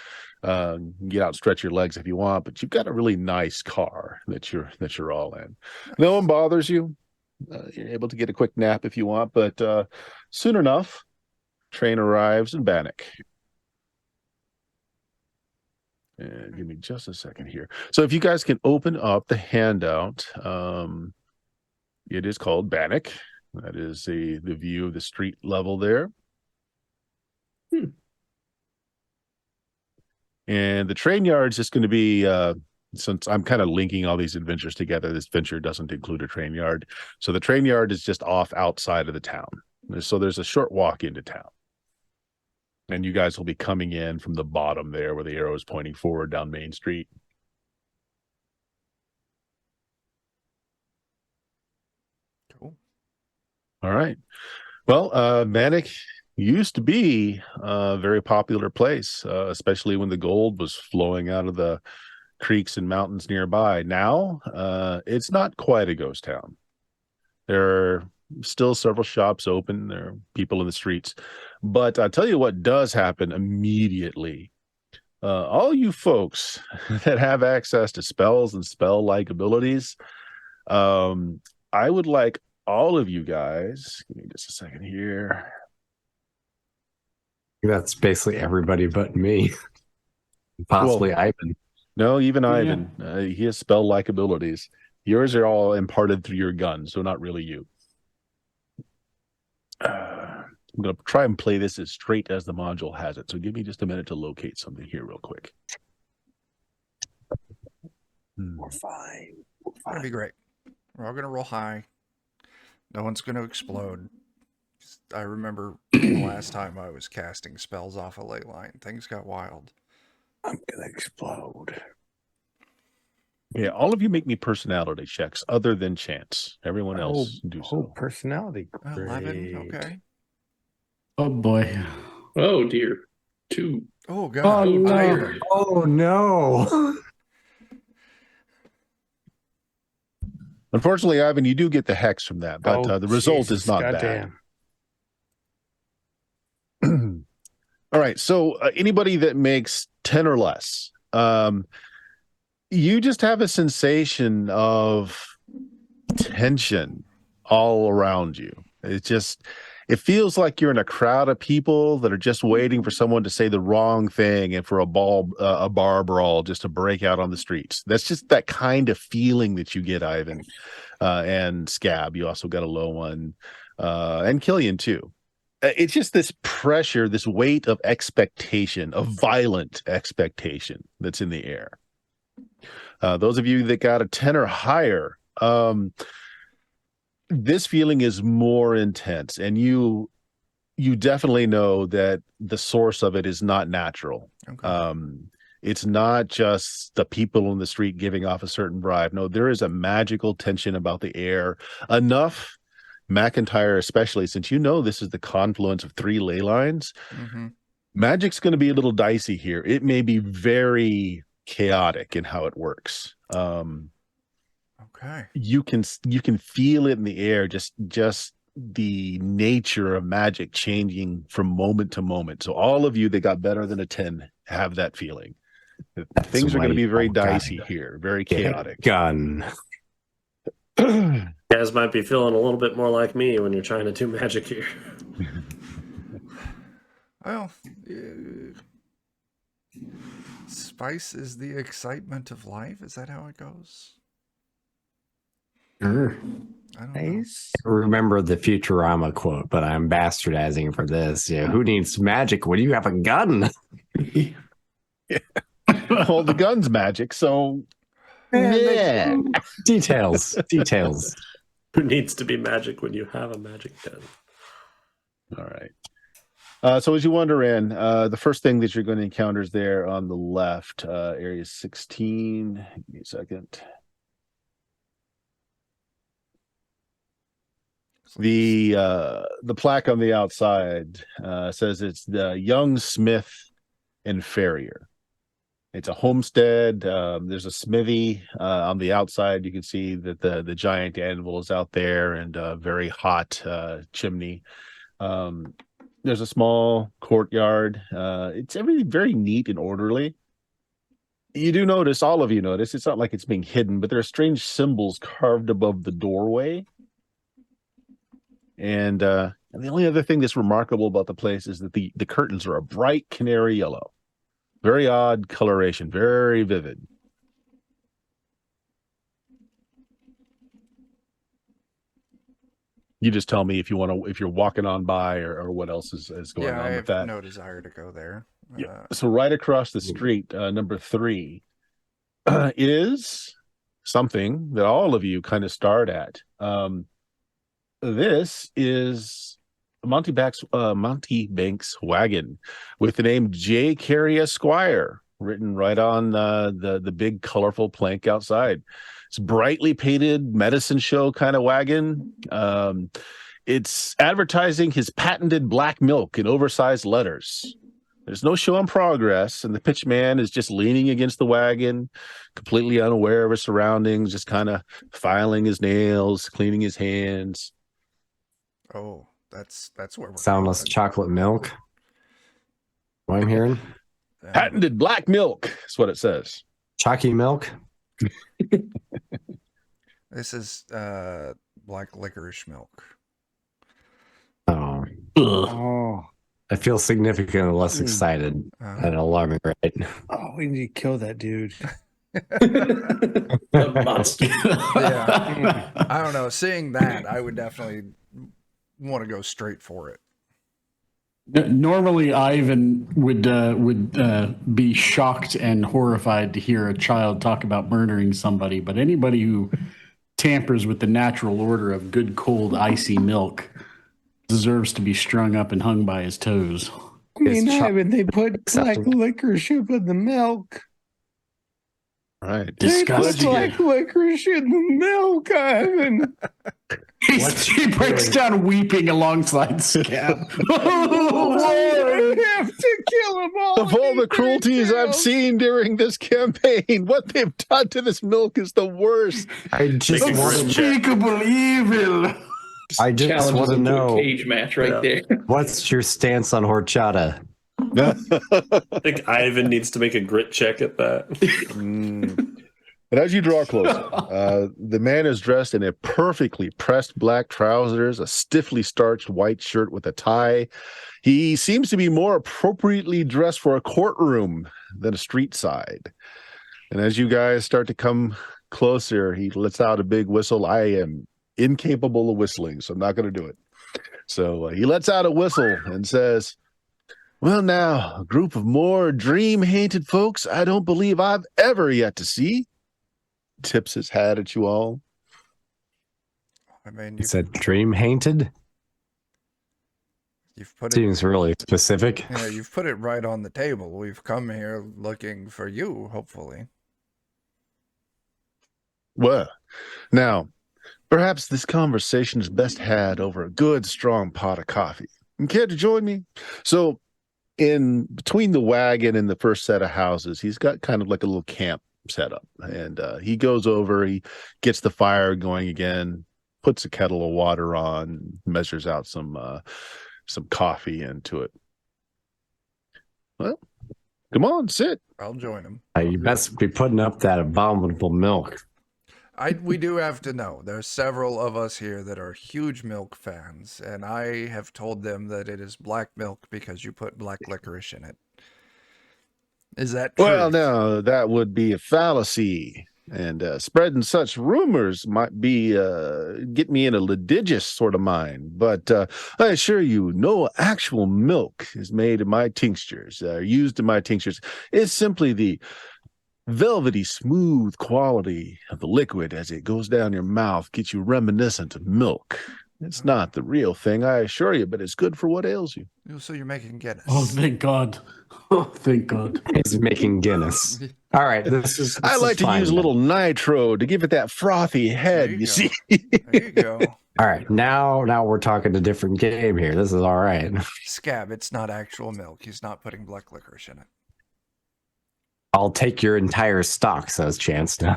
Get out and stretch your legs if you want, but you've got a really nice car that you're all in. No one bothers you. You're able to get a quick nap if you want, but soon enough, train arrives in Bannock. And give me just a second here. So if you guys can open up the handout, it is called Bannock. That is the view of the street level there. And the train yard is just going to be, since I'm kind of linking all these adventures together, this venture doesn't include a train yard. So the train yard is just off outside of the town. So there's a short walk into town. And you guys will be coming in from the bottom there where the arrow is pointing forward down Main Street. Cool. All right. Well, Bannock used to be a very popular place, especially when the gold was flowing out of the creeks and mountains nearby. Now, it's not quite a ghost town. There are still several shops open. There are people in the streets. But I'll tell you what does happen immediately. All you folks that have access to spells and spell-like abilities, I would like all of you guys, give me just a second here. That's basically everybody but me. Possibly Ivan. No, even Ivan. He has spell-like abilities. Yours are all imparted through your gun, so not really you. I'm going to try and play this as straight as the module has it. So give me just a minute to locate something here real quick. We're fine. It's going to be great. We're all going to roll high. No one's going to explode. I remember the last time I was casting spells off a ley line. Things got wild. I'm going to explode. Yeah, all of you make me personality checks other than chance. Everyone else do so. Personality. 11, okay. Oh boy. Oh dear. 2. Oh, God. Oh, no. Iron. Oh no. Unfortunately, Ivan, you do get the hex from that, but the result is not goddamn. bad. All right, so anybody that makes 10 or less, you just have a sensation of tension all around you. It feels like you're in a crowd of people that are just waiting for someone to say the wrong thing and for a bar brawl just to break out on the streets. That's just that kind of feeling that you get, Ivan. And Scab, you also got a low one. And Killian, too. It's just this pressure, this weight of expectation, of violent expectation that's in the air. Those of you that got a 10 or higher, this feeling is more intense, and you definitely know that the source of it is not natural. Okay. It's not just the people in the street giving off a certain vibe. No, there is a magical tension about the air. Enough, McIntyre, especially since you know this is the confluence of 3 ley lines. Mm-hmm. Magic's going to be a little dicey here. It may be very chaotic in how it works. Okay. You can feel it in the air, just the nature of magic changing from moment to moment. So all of you that got better than a 10 have that feeling. Things are going to be very dicey here, very chaotic. Gun. You guys might be feeling a little bit more like me when you're trying to do magic here. Well, spice is the excitement of life. Is that how it goes? Sure. I don't know. Remember the Futurama quote, but I'm bastardizing for this. Yeah, who needs magic when you have a gun? Well, the gun's magic, so Yeah. Details. Who needs to be magic when you have a magic gun? all right. So as you wander in, the first thing that you're going to encounter is there on the left, area 16. Give me a second. The plaque on the outside says it's the young smith and Farrier. It's a homestead. There's a smithy on the outside. You can see that the giant anvil is out there and a very hot chimney. There's a small courtyard. It's everything very neat and orderly. You do notice, all of you notice, it's not like it's being hidden, but there are strange symbols carved above the doorway. And the only other thing that's remarkable about the place is that the curtains are a bright canary yellow. Very odd coloration, very vivid. You just tell me if you want to, if you're walking on by or what else is going Yeah, on I with have that. no desire to go there. Yeah. So right across the street, number 3, is something that all of you kind of start at. This is Monty Banks wagon with the name J. Carey Esquire written right on the big colorful plank outside. It's brightly painted medicine show kind of wagon. It's advertising his patented black milk in oversized letters. There's no show in progress, and the pitch man is just leaning against the wagon, completely unaware of his surroundings, just kind of filing his nails, cleaning his hands. Oh, that's where we're Soundless going. chocolate milk. What I'm hearing? Patented black milk is what it says. Chalky milk? This is black licorice milk. Oh. Ugh. Oh, I feel significantly less excited at an alarming rate. oh, we need to kill that dude. The monster. Yeah. I don't know. Seeing that, I would definitely want to go straight for it. Normally, Ivan would be shocked and horrified to hear a child talk about murdering somebody, but anybody who tampers with the natural order of good, cold, icy milk deserves to be strung up and hung by his toes. I mean, Is Ivan, they put black acceptable? licorice in the milk. Right. They put Disgusting. black licorice in the milk, Ivan. He breaks down weeping alongside Scab. I have to kill him all. Of all the cruelties I've Details. seen during this campaign, what they've done to this milk is the worst. I just Make a want grit to, check. Unspeakable evil. I just Challenges want to him to a know cage match right there. what's your stance on horchata? I think Ivan needs to make a grit check at that. But as you draw closer, the man is dressed in a perfectly pressed black trousers, a stiffly starched white shirt with a tie. He seems to be more appropriately dressed for a courtroom than a street side. And as you guys start to come closer, he lets out a big whistle. I am incapable of whistling, so I'm not going to do it. So he lets out a whistle and says, "Well, now, a group of more dream-hated folks I don't believe I've ever yet to see." Tips his hat at you all. I mean, It's a dream hainted? you've put it. Seems really specific. Yeah, you've put it right on the table. We've come here looking for you, hopefully. Well, now, perhaps this conversation is best had over a good, strong pot of coffee. You care to join me? So, in between the wagon and the first set of houses, he's got kind of like a little camp set up. And he goes over, he gets the fire going again, puts a kettle of water on, measures out some coffee into it. Well, come on, sit. I'll join him. You best be putting up that abominable milk. We do have to know. There's several of us here that are huge milk fans, and I have told them that it is black milk because you put black licorice in it. Is that true? Well, no, that would be a fallacy. And spreading such rumors might be get me in a litigious sort of mind. But I assure you, no actual milk is made in my tinctures, used in my tinctures. It's simply the velvety, smooth quality of the liquid as it goes down your mouth, gets you reminiscent of milk. It's not the real thing, I assure you, but it's good for what ails you. So you're making Guinness. Oh, thank God. Oh, thank God. He's making Guinness. All right, this is. I like to use a little nitro to give it that frothy head, There you you see. There you go. All right, now we're talking a different game here. This is all right. Scab, it's not actual milk. He's not putting black licorice in it. I'll take your entire stock, says Chance. Now.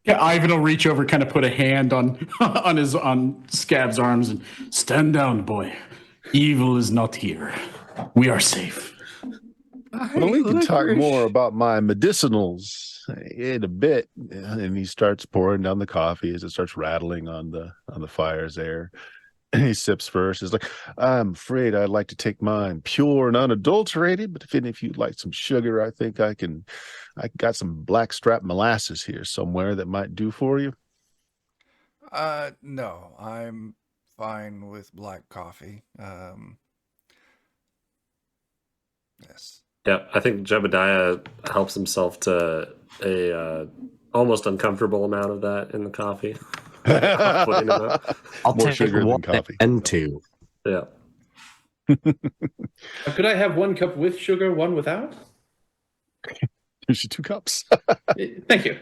Yeah, Ivan will reach over, kind of put a hand on on Scab's arms, and stand down, boy. Evil is not here. We are safe. Well, we can talk more about my medicinals in a bit. And he starts pouring down the coffee as it starts rattling on the fires there. And he sips first. He's like, I'm afraid I'd like to take mine pure and unadulterated, but if you'd like some sugar, I think I got some blackstrap molasses here somewhere that might do for you. No, I'm fine with black coffee. Yes. Yeah, I think Jebediah helps himself to a almost uncomfortable amount of that in the coffee. Putting it up. I'll More take sugar than one coffee. and two. Yeah. Could I have 1 cup with sugar, 1 without? Here's your 2 cups. Thank you.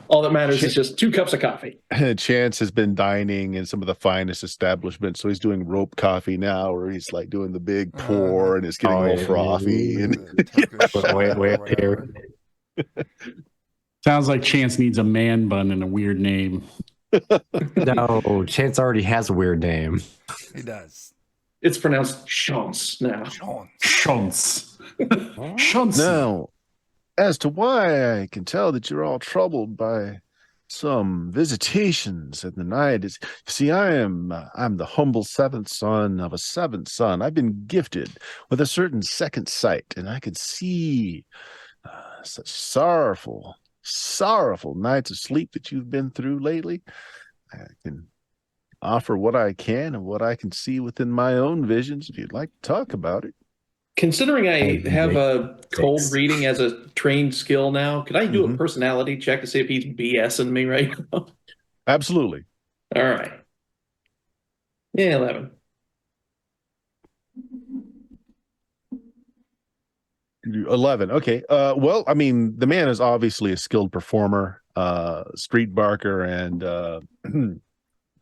All that matters is just 2 cups of coffee. Chance has been dining in some of the finest establishments, so he's doing rope coffee now, where he's like doing the big pour and it's getting all frothy. And Wait here. Sounds like Chance needs a man bun and a weird name. No, Chance already has a weird name. He does. It's pronounced chance now. Chance. Chance. Now, as to why I can tell that you're all troubled by some visitations in the night is, see, I'm the humble 7th son of a 7th son. I've been gifted with a certain second sight, and I could see such sorrowful nights of sleep that you've been through lately. I can offer what I can and what I can see within my own visions, if you'd like to talk about it. Considering I have a cold reading as a trained skill now, could I do a personality check to see if he's BSing me right now? Absolutely. All right. Yeah, 11. Okay. Well, I mean, the man is obviously a skilled performer, street barker, and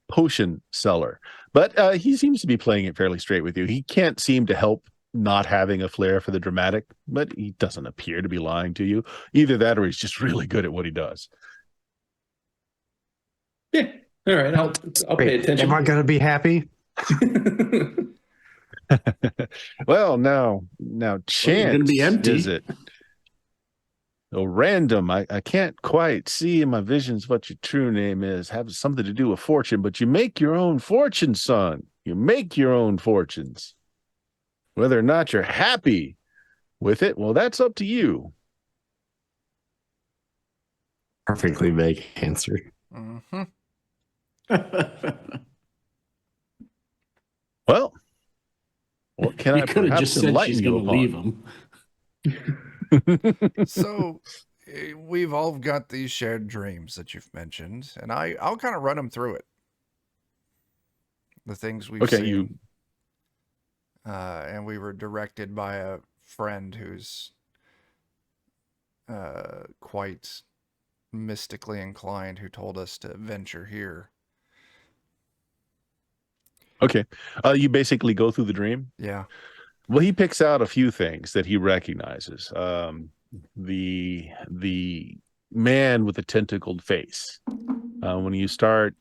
potion seller. But he seems to be playing it fairly straight with you. He can't seem to help not having a flair for the dramatic, but he doesn't appear to be lying to you. Either that, or he's just really good at what he does. Yeah. All right. I'll pay attention. Am I going to be happy? Well, now, Chance, gonna be empty. Is it? Oh, random. I can't quite see in my visions what your true name is. Has something to do with fortune, but you make your own fortune, son. You make your own fortunes. Whether or not you're happy with it, well, that's up to you. Perfectly vague answer. Mm-hmm. Well, what can I could have perhaps just said enlighten she's you going to upon? leave him. So we've all got these shared dreams that you've mentioned, and I'll kind of run them through it. The things we've seen. And we were directed by a friend who's quite mystically inclined, who told us to venture here. Okay. You basically go through the dream? Yeah. Well, he picks out a few things that he recognizes. The man with the tentacled face. When you start,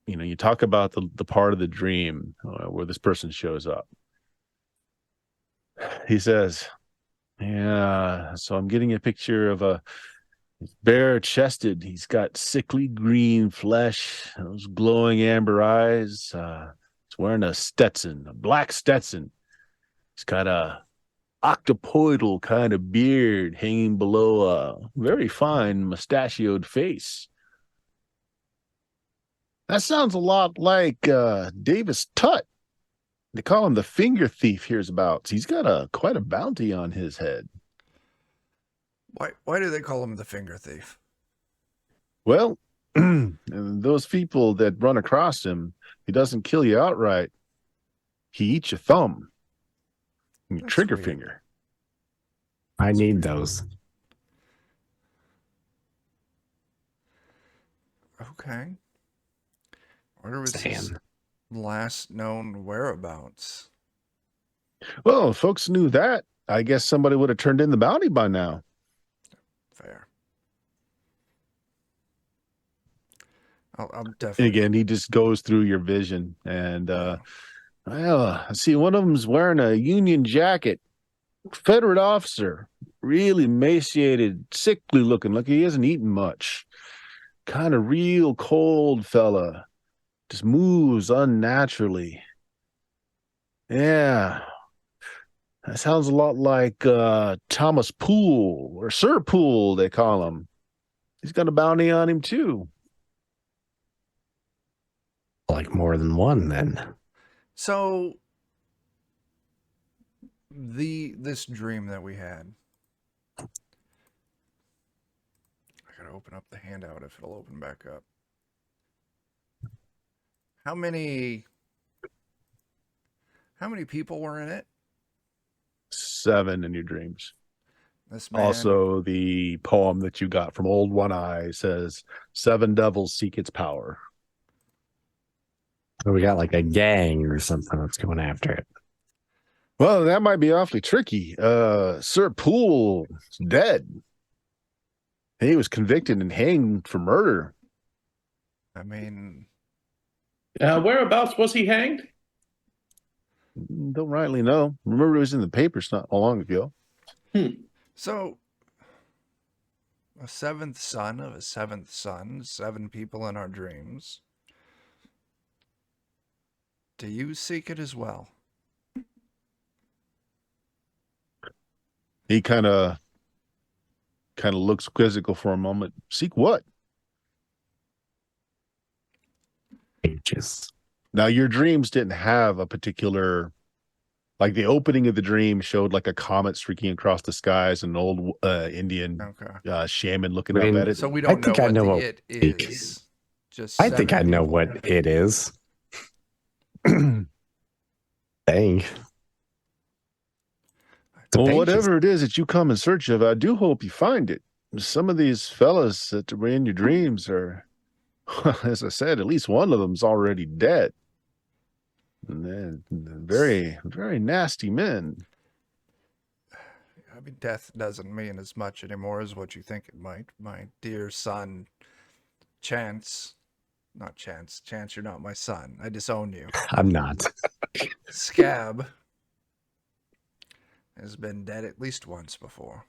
you talk about the part of the dream where this person shows up. He says, yeah, so I'm getting a picture of a bare-chested. He's got sickly green flesh, those glowing amber eyes. He's wearing a Stetson, a black Stetson. He's got a octopoidal kind of beard hanging below a very fine mustachioed face. That sounds a lot like Davis Tutt. They call him the finger thief hereabouts. He's got quite a bounty on his head. Why do they call him the finger thief? Well, those people that run across him, he doesn't kill you outright. He eats your thumb, and your trigger finger. I need those. Okay. Where was his last known whereabouts? Well, folks knew that. I guess somebody would have turned in the bounty by now. Fair. I'm And definitely. again, he just goes through your vision, and well, I see one of them's wearing a Union jacket, Confederate officer, really emaciated, sickly looking, like he hasn't eaten much. Kind of real cold fella, just moves unnaturally. Yeah, that sounds a lot like Thomas Poole, or Sir Poole, they call him. He's got a bounty on him too. Like more than one, then. So this dream that we had. I gotta open up the handout if it'll open back up. How many people were in it? 7 in your dreams. This man. Also, the poem that you got from Old One Eye says, 7 devils seek its power. So we got like a gang or something that's going after it. Well, that might be awfully tricky. Sir Poole's dead. He was convicted and hanged for murder. I mean, Whereabouts was he hanged? Don't rightly know. Remember, it was in the papers not long ago. so a 7th son of a 7th son, 7 people in our dreams. Do you seek it as well? He kind of looks quizzical for a moment. Seek what? Ages. Now, your dreams didn't have a particular, like the opening of the dream showed like a comet streaking across the skies, and an old Indian shaman looking up at it. So we don't know what it is. Just I think I 7 know people. what it is. Dang. Well, whatever it is that you come in search of, I do hope you find it. Some of these fellas that were in your dreams are, as I said, at least one of them's already dead. And they're very, very nasty men. I mean, death doesn't mean as much anymore as what you think it might. My dear son, Chance, not Chance. Chance, you're not my son. I disown you. I'm not. Scab has been dead at least once before.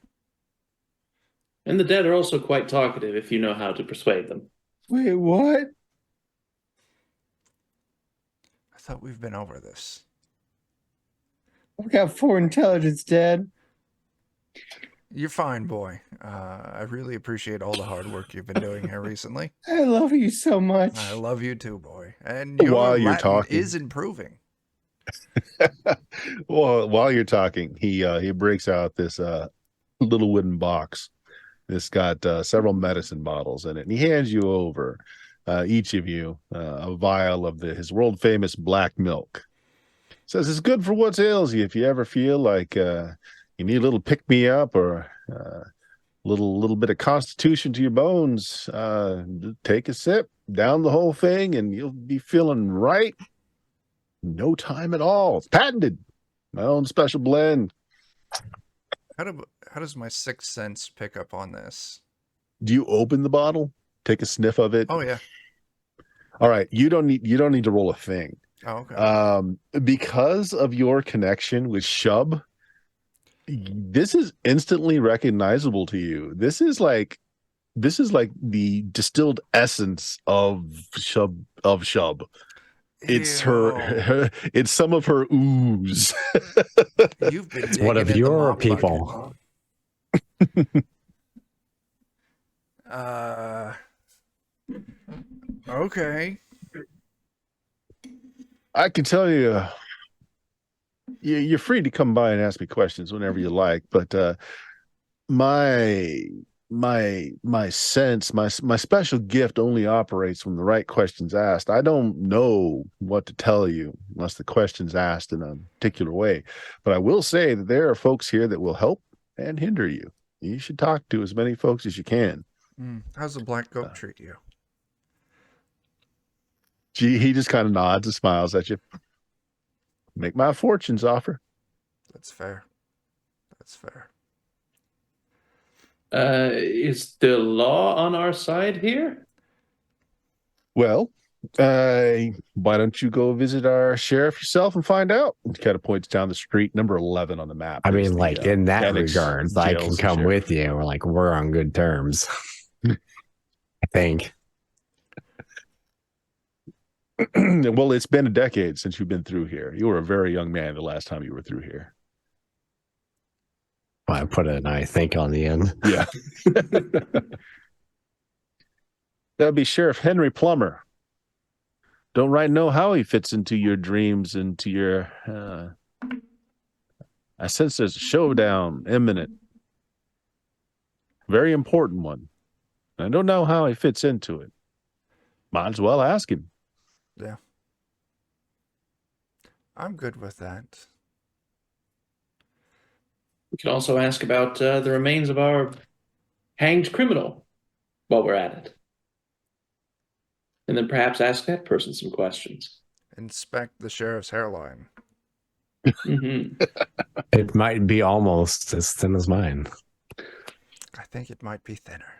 And the dead are also quite talkative if you know how to persuade them. Wait, what? I thought we've been over this. I've got 4 intelligence, Dad. You're fine, boy. I really appreciate all the hard work you've been doing here recently. I love you so much. I love you too, boy. And your While you're Latin talking. is improving. Well, while you're talking, he breaks out this little wooden box. It's got several medicine bottles in it, and he hands you over, each of you, a vial of his world famous black milk. Says it's good for what ails you. If you ever feel like you need a little pick me up or little bit of constitution to your bones, take a sip, down the whole thing, and you'll be feeling right. No time at all. It's patented. My own special blend. How does my 6th sense pick up on this? Do you open the bottle? Take a sniff of it? Oh yeah. All right. You don't need to roll a thing. Oh, okay. Because of your connection with Shub, this is instantly recognizable to you. This is like the distilled essence of Shub. It's her it's some of her ooze. You've been It's one digging of in the your mop people. bucket. Okay. I can tell you, you're free to come by and ask me questions whenever you like, but my sense, my special gift only operates when the right question's asked. I don't know what to tell you unless the question's asked in a particular way. But I will say that there are folks here that will help and hinder you. You should talk to as many folks as you can. How's the black goat treat you? He just kind of nods and smiles at you. Make my fortunes offer. That's fair. That's fair. Is the law on our side here? Well, why don't you go visit our sheriff yourself and find out? He kind of points down the street, number 11 on the map. I is mean, the, like in that annex regard, I jails can and come sheriff. with you. We're on good terms. I think. Well, it's been a decade since you've been through here. You were a very young man the last time you were through here. Well, I put an I think on the end. Yeah. That'd be Sheriff Henry Plummer. Don't right know how he fits into your dreams, into your I sense there's a showdown imminent. Very important one. I don't know how he fits into it. Might as well ask him. Yeah. I'm good with that. We could also ask about the remains of our hanged criminal while we're at it. And then perhaps ask that person some questions. Inspect the sheriff's hairline. Mm-hmm. It might be almost as thin as mine. I think it might be thinner.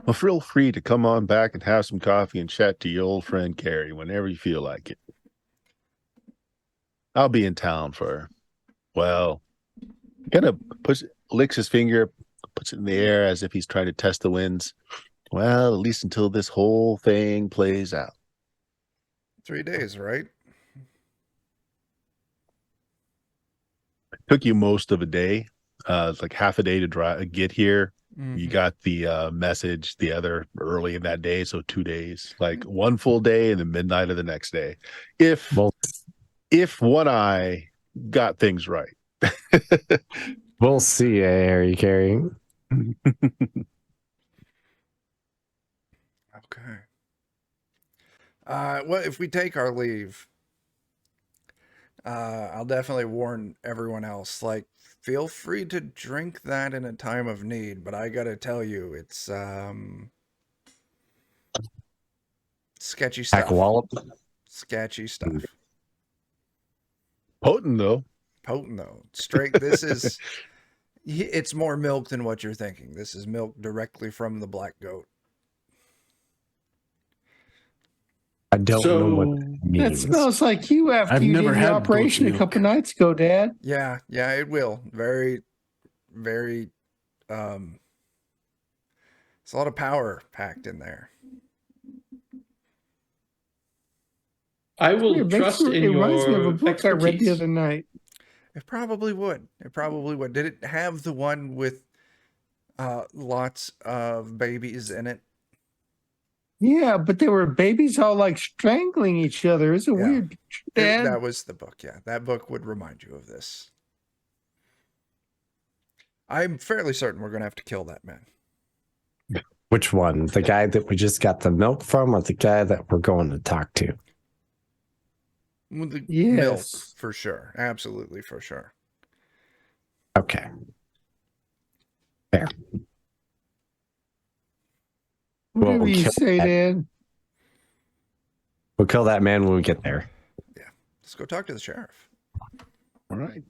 Well, feel free to come on back and have some coffee and chat to your old friend Carrie whenever you feel like it. I'll be in town for, well, kind of licks his finger, puts it in the air as if he's trying to test the winds. Well, at least until this whole thing plays out. 3 days, right? Took you most of a day. It's like half a day to get here. Mm-hmm. You got the message the other early in that day, so 2 days, like one full day and then midnight of the next day. If One Eye got things right. We'll see, Harry Carey. Okay. Well, if we take our leave, I'll definitely warn everyone else. Like, feel free to drink that in a time of need, but I gotta tell you, it's sketchy stuff. Wallop. Sketchy stuff. Potent though. Potent though. Straight. This is. It's more milk than what you're thinking. This is milk directly from the black goat. I don't know what that That means. smells like you after I've you never did the had operation goat a milk. couple nights ago, Dad. Yeah, it will. Very, very. There's a lot of power packed in there. I will It trust in it reminds me of a your book I read the expertise. other night. It probably would. Did it have the one with lots of babies in it? Yeah, but there were babies all like strangling each other. It's a Yeah. weird picture, Dad. That was the book, yeah. That book would remind you of this. I'm fairly certain we're going to have to kill that man. Which one? The guy that we just got the milk from, or the guy that we're going to talk to? Well, the Yes. milk, for sure. Absolutely, for sure. Okay. Fair. Whatever we'll you kill say, that. Dad. We'll kill that man when we get there. Let's go talk to the sheriff. All right.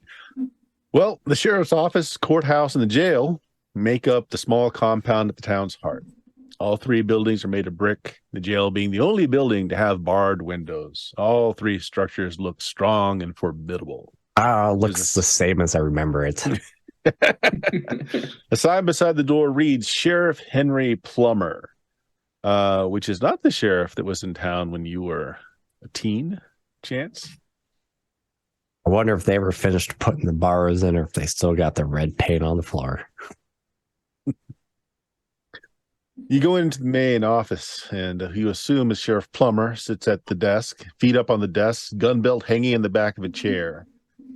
Well, the sheriff's office, courthouse, and the jail make up the small compound at the town's heart. All three buildings are made of brick, the jail being the only building to have barred windows. All three structures look strong and formidable. Looks the same as I remember it. A sign beside the door reads Sheriff Henry Plummer, which is not the sheriff that was in town when you were a teen, Chance. I wonder if they ever finished putting the bars in or if they still got the red paint on the floor. You go into the main office, and you assume as Sheriff Plummer sits at the desk, feet up on the desk, gun belt hanging in the back of a chair.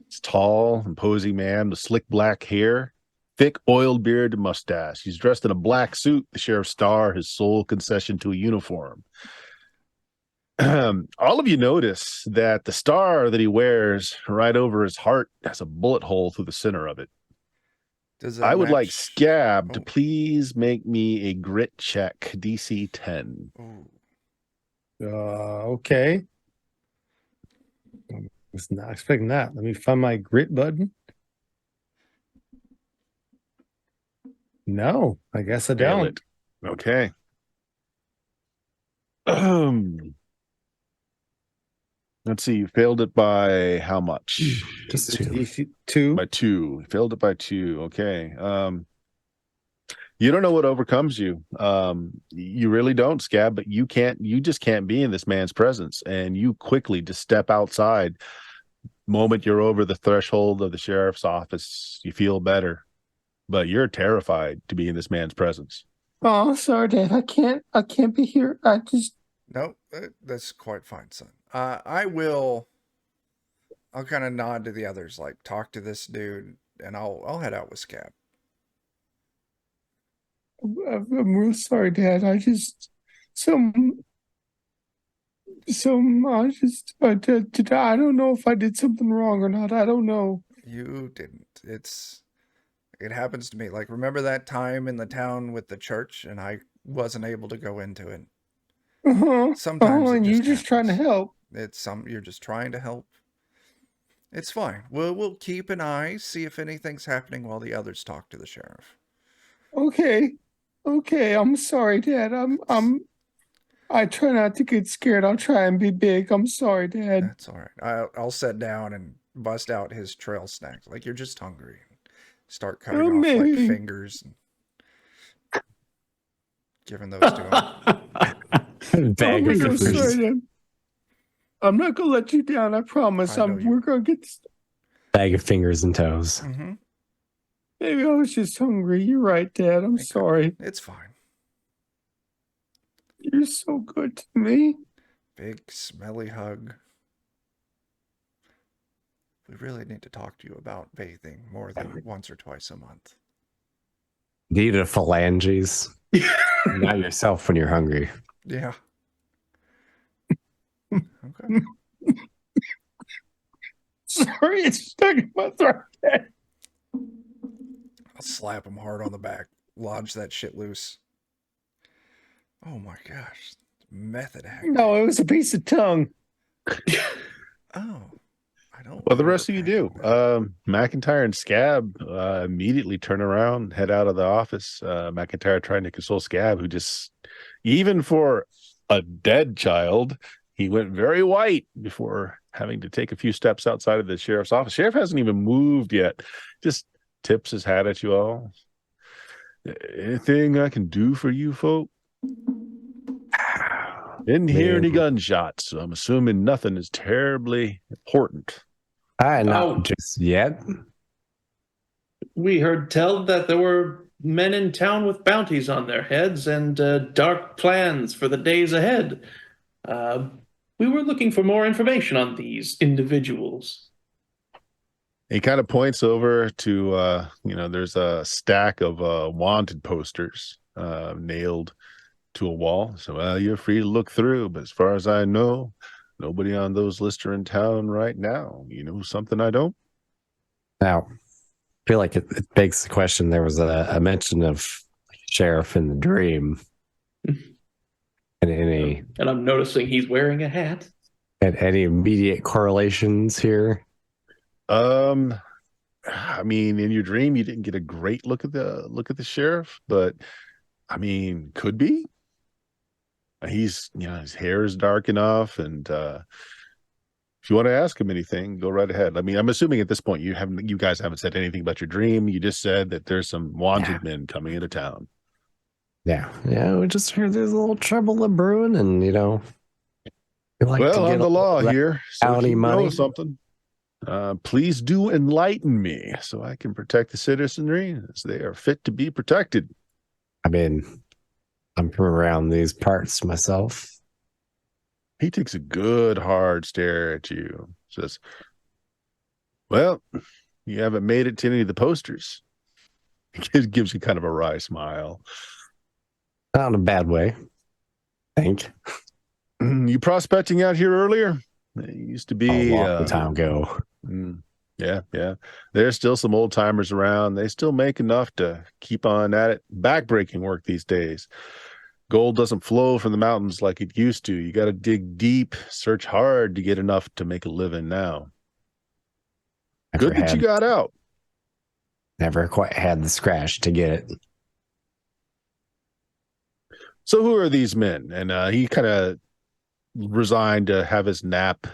He's a tall, imposing man with slick black hair, thick oiled beard and mustache. He's dressed in a black suit, the sheriff's star, his sole concession to a uniform. All of you notice that the star that he wears right over his heart has a bullet hole through the center of it. Does it I would like match- Scab to Oh. please make me a grit check, DC 10. Ooh. Okay. Was not expecting that. Let me find my grit button. No, I guess I Fail don't. it. Okay. Let's see. You failed it by how much? Just It's two. easy- two. By 2. You failed it by 2. Okay. You don't know what overcomes you. You really don't, Scab, but you just can't be in this man's presence. And you quickly just step outside. Moment you're over the threshold of the sheriff's office, you feel better. But you're terrified to be in this man's presence. Oh, sorry, Dad. I can't be here. Nope, that's quite fine, son. I'll kind of nod to the others, like talk to this dude, and I'll head out with Scab. I'm real sorry, Dad. I just I don't know if I did something wrong or not. I don't know. You didn't. It happens to me. Like, remember that time in the town with the church, and I wasn't able to go into it. Sometimes it and just you're just trying to help. You're just trying to help. It's fine. We'll keep an eye, see if anything's happening while the others talk to the sheriff. Okay. I'm sorry, Dad. I try not to get scared. I'll try and be big. I'm sorry, Dad. That's all right. I'll sit down and bust out his trail snacks. Like, you're just hungry. Start cutting off like fingers and giving those to him. Bag of I'm so fingers. sorry, Dad. I'm not gonna let you down. I promise. We're gonna get this. Bag of fingers and toes. Mm-hmm. Maybe I was just hungry. You're right, Dad. I'm sorry. It's fine. You're so good to me. Big, smelly hug. We really need to talk to you about bathing more than once or twice a month. Need a phalanges. Not yourself when you're hungry. Yeah. Okay. Sorry, it's stuck in my throat. I'll slap him hard on the back. Lodge that shit loose. Oh my gosh. Method acting. No, it was a piece of tongue. Oh. I don't. Well, the rest of you do. McIntyre and Scab immediately turn around, head out of the office. McIntyre trying to console Scab, who just, even for a dead child, he went very white before having to take a few steps outside of the sheriff's office. Sheriff hasn't even moved yet. Just tips his hat at you all. Anything I can do for you folk? Didn't hear any gunshots, so I'm assuming nothing is terribly important. Not just yet. We heard tell that there were men in town with bounties on their heads and dark plans for the days ahead. We were looking for more information on these individuals. He kind of points over to, there's a stack of wanted posters nailed to a wall. So, you're free to look through, but as far as I know, nobody on those lists are in town right now. You know something I don't? Now, I feel like it begs the question. There was a mention of sheriff in the dream. And I'm noticing he's wearing a hat. And any immediate correlations here? I mean, in your dream, you didn't get a great look at the sheriff, but I mean, could be. He's, his hair is dark enough, and if you want to ask him anything, go right ahead. I mean, I'm assuming at this point you guys haven't said anything about your dream. You just said that there's some wanted men coming into town. Yeah, we just heard there's a little trouble brewing, and like I'm the law here, so if you money. know something, please do enlighten me so I can protect the citizenry as they are fit to be protected. I mean, I'm from around these parts myself. He takes a good hard stare at you. Says, well, you haven't made it to any of the posters. He gives you kind of a wry smile. Not in a bad way, I think. You prospecting out here earlier? It used to be a long time ago. Yeah. There's still some old timers around. They still make enough to keep on at it. Backbreaking work these days. Gold doesn't flow from the mountains like it used to. You got to dig deep, search hard to get enough to make a living now. Good that you got out. Never quite had the scratch to get it. So who are these men? And he kind of resigned to have his nap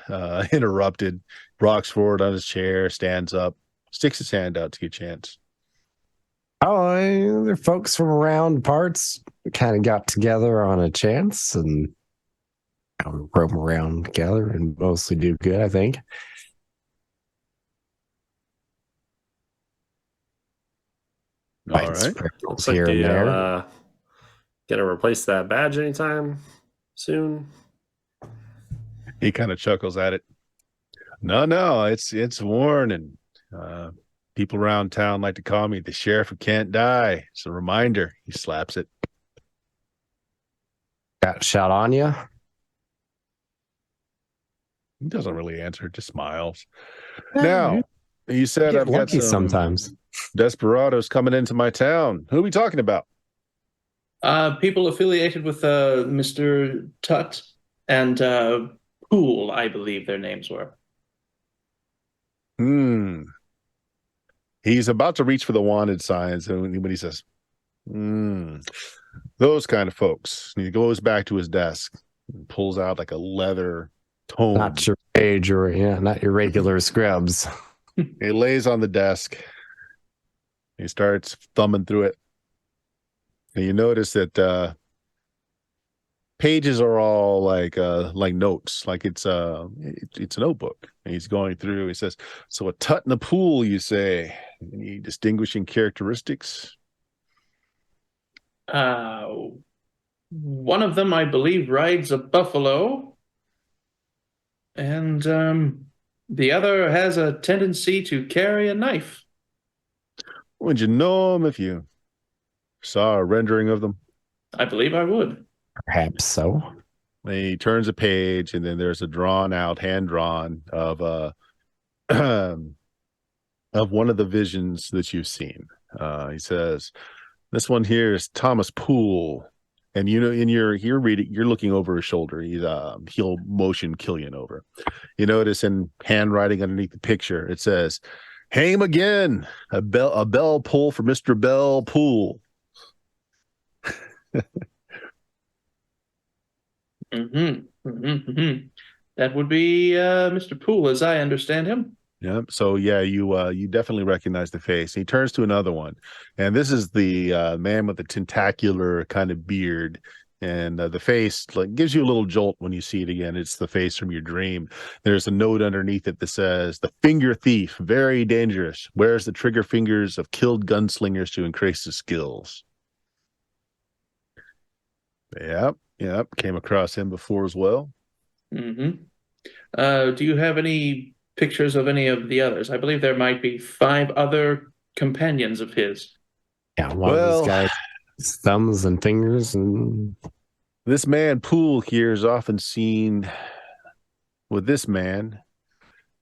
interrupted, rocks forward on his chair, stands up, sticks his hand out to get a chance. Oh, they're folks from around parts. We kind of got together on a chance and roam around together and mostly do good, I think. All right. Looks like they're gonna replace that badge anytime soon. He kind of chuckles at it. No, it's worn, and people around town like to call me the sheriff who can't die. It's a reminder. He slaps it. Got shot on you? He doesn't really answer, just smiles. Now, you said I've got some sometimes desperados coming into my town. Who are we talking about? People affiliated with Mr. Tut and Poole, I believe their names were. He's about to reach for the wanted signs, and when he says, those kind of folks. And he goes back to his desk and pulls out like a leather tome. Not your page or not your regular scrubs. He lays on the desk. He starts thumbing through it. And you notice that pages are all like notes, like it's a notebook. And he's going through. He says, "So a Tut and a Poole, you say? Any distinguishing characteristics?" One of them, I believe, rides a buffalo, and the other has a tendency to carry a knife. Would you know them if you saw a rendering of them? I believe I would. Perhaps so. He turns a page, and then there's a hand drawn of of one of the visions that you've seen. He says, "This one here is Thomas Poole." And you're reading, you're looking over his shoulder. He'll motion Killian over. You notice in handwriting underneath the picture, it says, "Hang him again. A bell pull for Mr. Bell Poole." That would be Mr. Poole, as I understand him. Yeah. So yeah, you definitely recognize the face. He turns to another one, and this is the man with the tentacular kind of beard, and the face like gives you a little jolt when you see it again. It's the face from your dream. There's a note underneath it that says, "The finger thief, very dangerous. Wears the trigger fingers of killed gunslingers to increase his skills." Yep. Came across him before as well. Do you have any pictures of any of the others? I believe there might be 5 other companions of his. Yeah, one of those guys, thumbs and fingers, and this man Poole here is often seen with this man.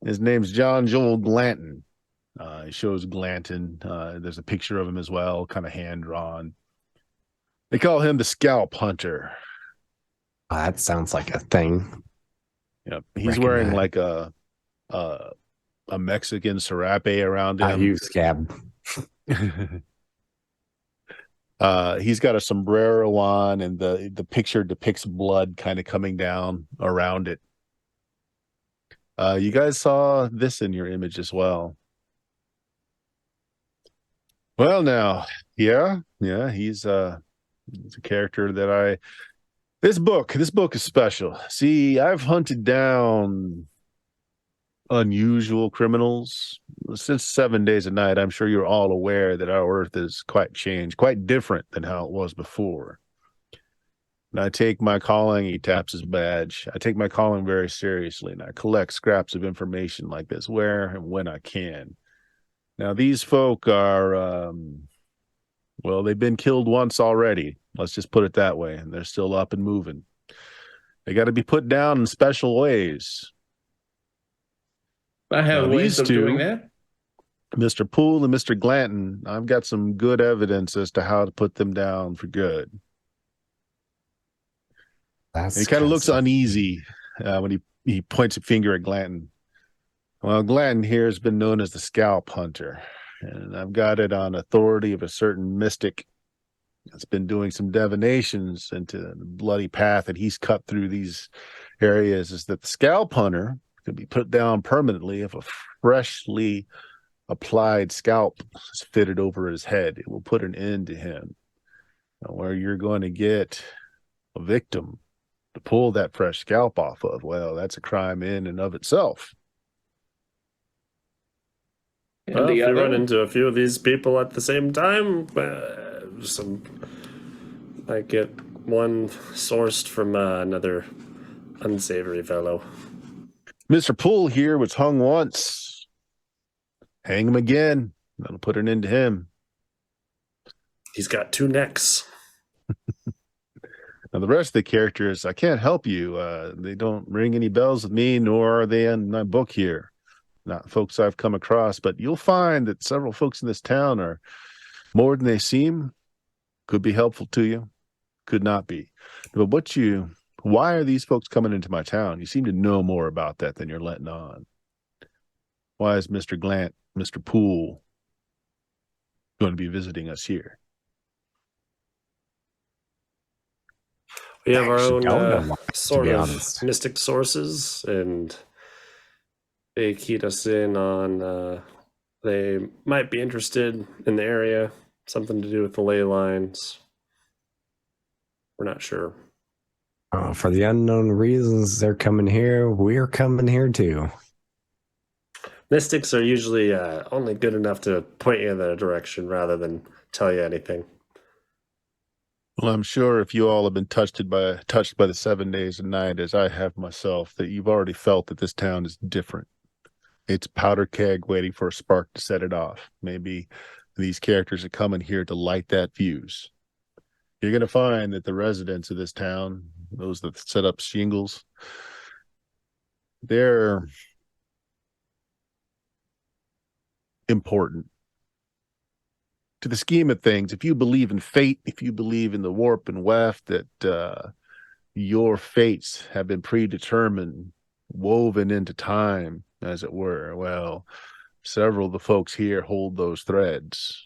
His name's John Joel Glanton. He shows Glanton. There's a picture of him as well, kind of hand drawn. They call him the Scalp Hunter. That sounds like a thing. Yep, he's wearing like a Mexican serape around him. You scab. He's got a sombrero on, and the picture depicts blood kind of coming down around it. You guys saw this in your image as well. Well, now, yeah, he's a character that This book is special. See, I've hunted down unusual criminals since 7 days a night. I'm sure you're all aware that our earth is quite changed, quite different than how it was before. And I take my calling, he taps his badge. I take my calling very seriously, and I collect scraps of information like this where and when I can. Now, these folk are, well, they've been killed once already. Let's just put it that way. And they're still up and moving. They got to be put down in special ways. I have ways of doing that. Mr. Poole and Mr. Glanton, I've got some good evidence as to how to put them down for good. He kind of looks uneasy when he points a finger at Glanton. Well, Glenn here has been known as the Scalp Hunter, and I've got it on authority of a certain mystic that's been doing some divinations into the bloody path that he's cut through these areas, is that the Scalp Hunter can be put down permanently if a freshly applied scalp is fitted over his head. It will put an end to him. Now, where you're going to get a victim to pull that fresh scalp off of, well, that's a crime in and of itself. And Well, the if you run other, into a few of these people at the same time, might get one sourced from another unsavory fellow. Mr. Poole here was hung once. Hang him again. That'll put an end to him. He's got 2 necks. Now, the rest of the characters, I can't help you. They don't ring any bells with me, nor are they in my book here. Not folks I've come across, but you'll find that several folks in this town are more than they seem. Could be helpful to you, could not be. But why are these folks coming into my town? You seem to know more about that than you're letting on. Why is Mr. Glant, Mr. Poole, going to be visiting us here? We have our Actually, don't know own why, sort to be of honest. mystic sources, and they keyed us in on they might be interested in the area, something to do with the ley lines. We're not sure. For the unknown reasons they're coming here, we're coming here too. Mystics are usually only good enough to point you in that direction rather than tell you anything. Well, I'm sure if you all have been touched by the 7 days and night, as I have myself, that you've already felt that this town is different. It's powder keg waiting for a spark to set it off. Maybe these characters are coming here to light that fuse. You're going to find that the residents of this town, those that set up shingles, they're important to the scheme of things. If you believe in fate, if you believe in the warp and weft, that your fates have been predetermined, woven into time, as it were, well, several of the folks here hold those threads.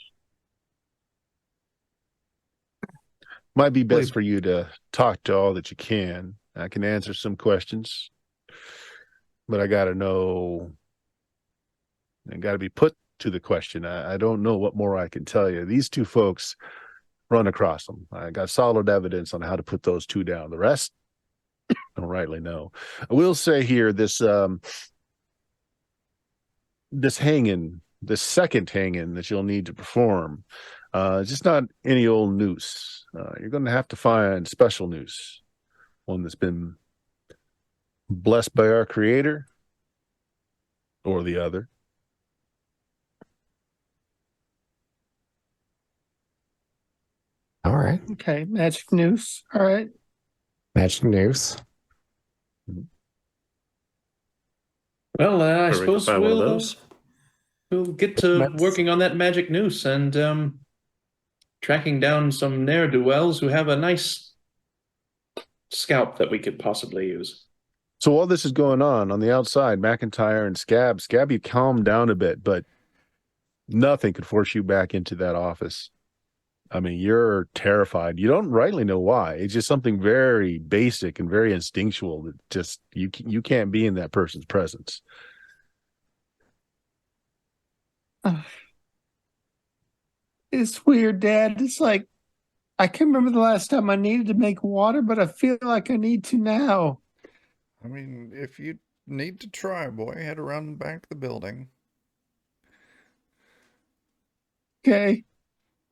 Might be best for you to talk to all that you can. I can answer some questions, but I got to know, and got to be put to the question. I don't know what more I can tell you. These 2 folks, run across them. I got solid evidence on how to put those 2 down. The rest, I don't rightly know. I will say here, this hanging, this second hanging that you'll need to perform, just not any old noose. You're going to have to find special noose, one that's been blessed by our Creator, or the other. All right. Okay, magic noose. All right. Magic noose. well, I Or we could suppose find one of those. we'll get to working on that magic noose and tracking down some ne'er-do-wells who have a nice scalp that we could possibly use. So while this is going on the outside, McIntyre and Scab, you calmed down a bit, but nothing could force you back into that office. I mean, you're terrified. You don't rightly know why. It's just something very basic and very instinctual that just you can't be in that person's presence. It's weird, Dad. It's like I can't remember the last time I needed to make water, but I feel like I need to now. I mean, if you need to try, boy, head around the back of the building. Okay.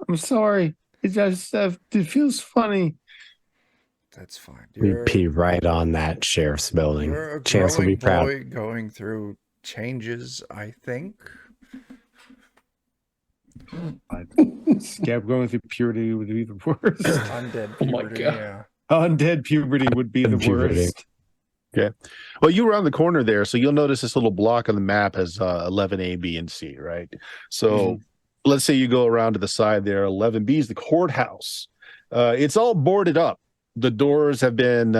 I'm sorry. It just it feels funny. That's fine. We pee right on that sheriff's building. You're a Chance will be growing proud. boy going through changes, I think. Scab going through puberty would be the worst. Undead Oh my puberty, God. yeah. Undead puberty would be the Puberty. worst. Okay. Well, you were on the corner there, so you'll notice this little block on the map has 11A, B, and C, right? So let's say you go around to the side there. 11B is the courthouse. It's all boarded up. The doors have been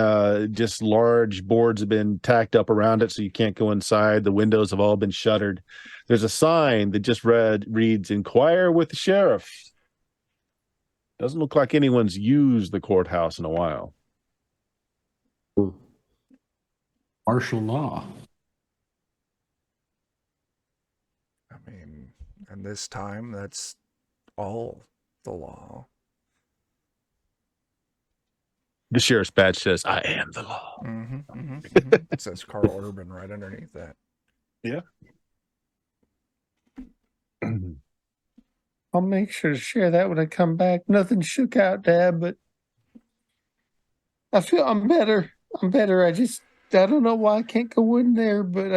just large boards have been tacked up around it, so you can't go inside. The windows have all been shuttered. There's a sign that just reads "Inquire with the sheriff." Doesn't look like anyone's used the courthouse in a while. Martial law. I mean, and this time, that's all the law. The sheriff's badge says, "I am the law." It says Carl Urban right underneath that. Yeah. I'll make sure to share that when I come back. Nothing shook out, Dad, but I feel I'm better. I'm better. I don't know why I can't go in there, but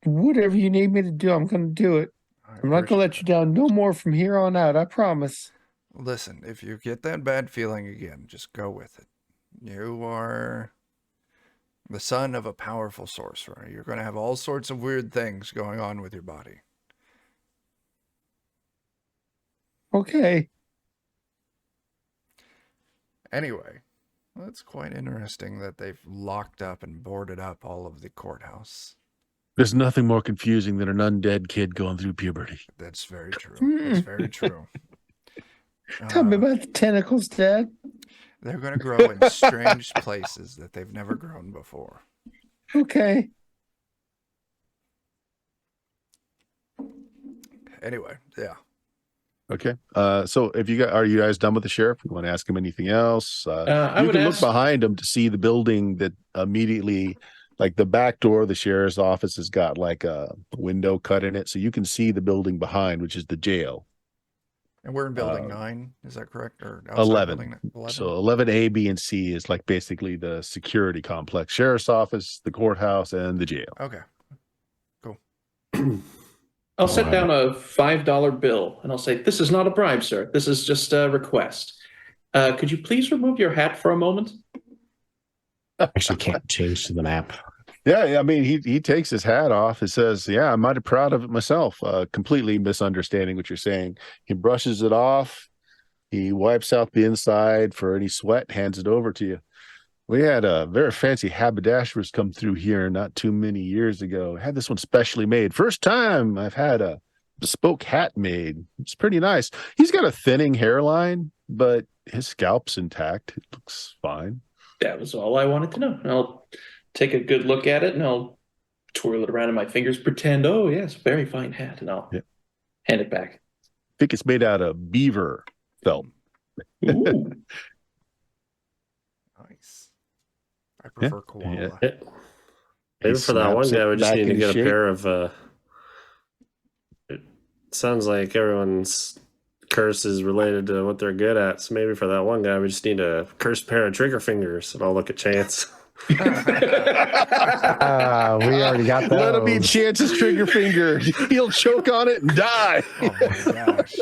whatever you need me to do, I'm going to do it. I'm not going to let you down no more from here on out. I promise. Listen, if you get that bad feeling again, just go with it. You are the son of a powerful sorcerer. You're going to have all sorts of weird things going on with your body. Okay. Anyway, that's quite interesting that they've locked up and boarded up all of the courthouse. There's nothing more confusing than an undead kid going through puberty. That's very true. That's very true. Tell me about the tentacles, Dad. They're going to grow in strange places that they've never grown before. Okay. Anyway, yeah. Okay. So are you guys done with the sheriff? You want to ask him anything else? I you would can ask. look behind him to see the building that immediately, like the back door of the sheriff's office has got like a window cut in it. So you can see the building behind, which is the jail. And we're in building 9, is that correct? Or outside 11. building 11? So 11A, B, and C is like basically the security complex, sheriff's office, the courthouse, and the jail. Okay. Cool. I'll set down a $5 bill and I'll say, "This is not a bribe, sir. This is just a request. Could you please remove your hat for a moment?" Actually, can't change to the map. Yeah, I mean, he takes his hat off. He says, "Yeah, I'm mighty proud of it myself." Completely misunderstanding what you're saying. He brushes it off. He wipes out the inside for any sweat, hands it over to you. We had a very fancy haberdashers come through here not too many years ago. I had this one specially made. First time I've had a bespoke hat made. It's pretty nice. He's got a thinning hairline, but his scalp's intact. It looks fine. That was all I wanted to know. I'll take a good look at it and I'll twirl it around in my fingers, pretend, "Oh, yes, very fine hat," and I'll hand it back. I think it's made out of beaver felt. Ooh. Nice. I prefer koala. Yeah. Maybe for that one guy, we just need to get a pair of. It sounds like everyone's curse is related to what they're good at. So maybe for that one guy, we just need a cursed pair of trigger fingers, and I'll look at Chance. We already got that. Let him be Chance's trigger finger. He'll choke on it and die. Oh my gosh.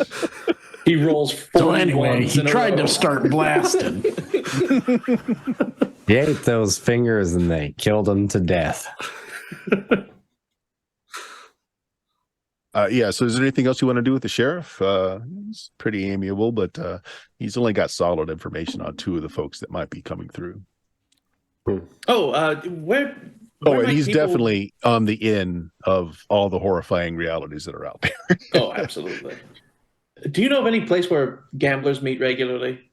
He rolls 4 So anyway, ones he in a tried row. to start blasting. He ate those fingers and they killed him to death. Yeah, so is there anything else you want to do with the sheriff? He's pretty amiable, but he's only got solid information on 2 of the folks that might be coming through. Oh, where Oh, might and he's people- definitely on the in of all the horrifying realities that are out there. Oh, absolutely. Do you know of any place where gamblers meet regularly?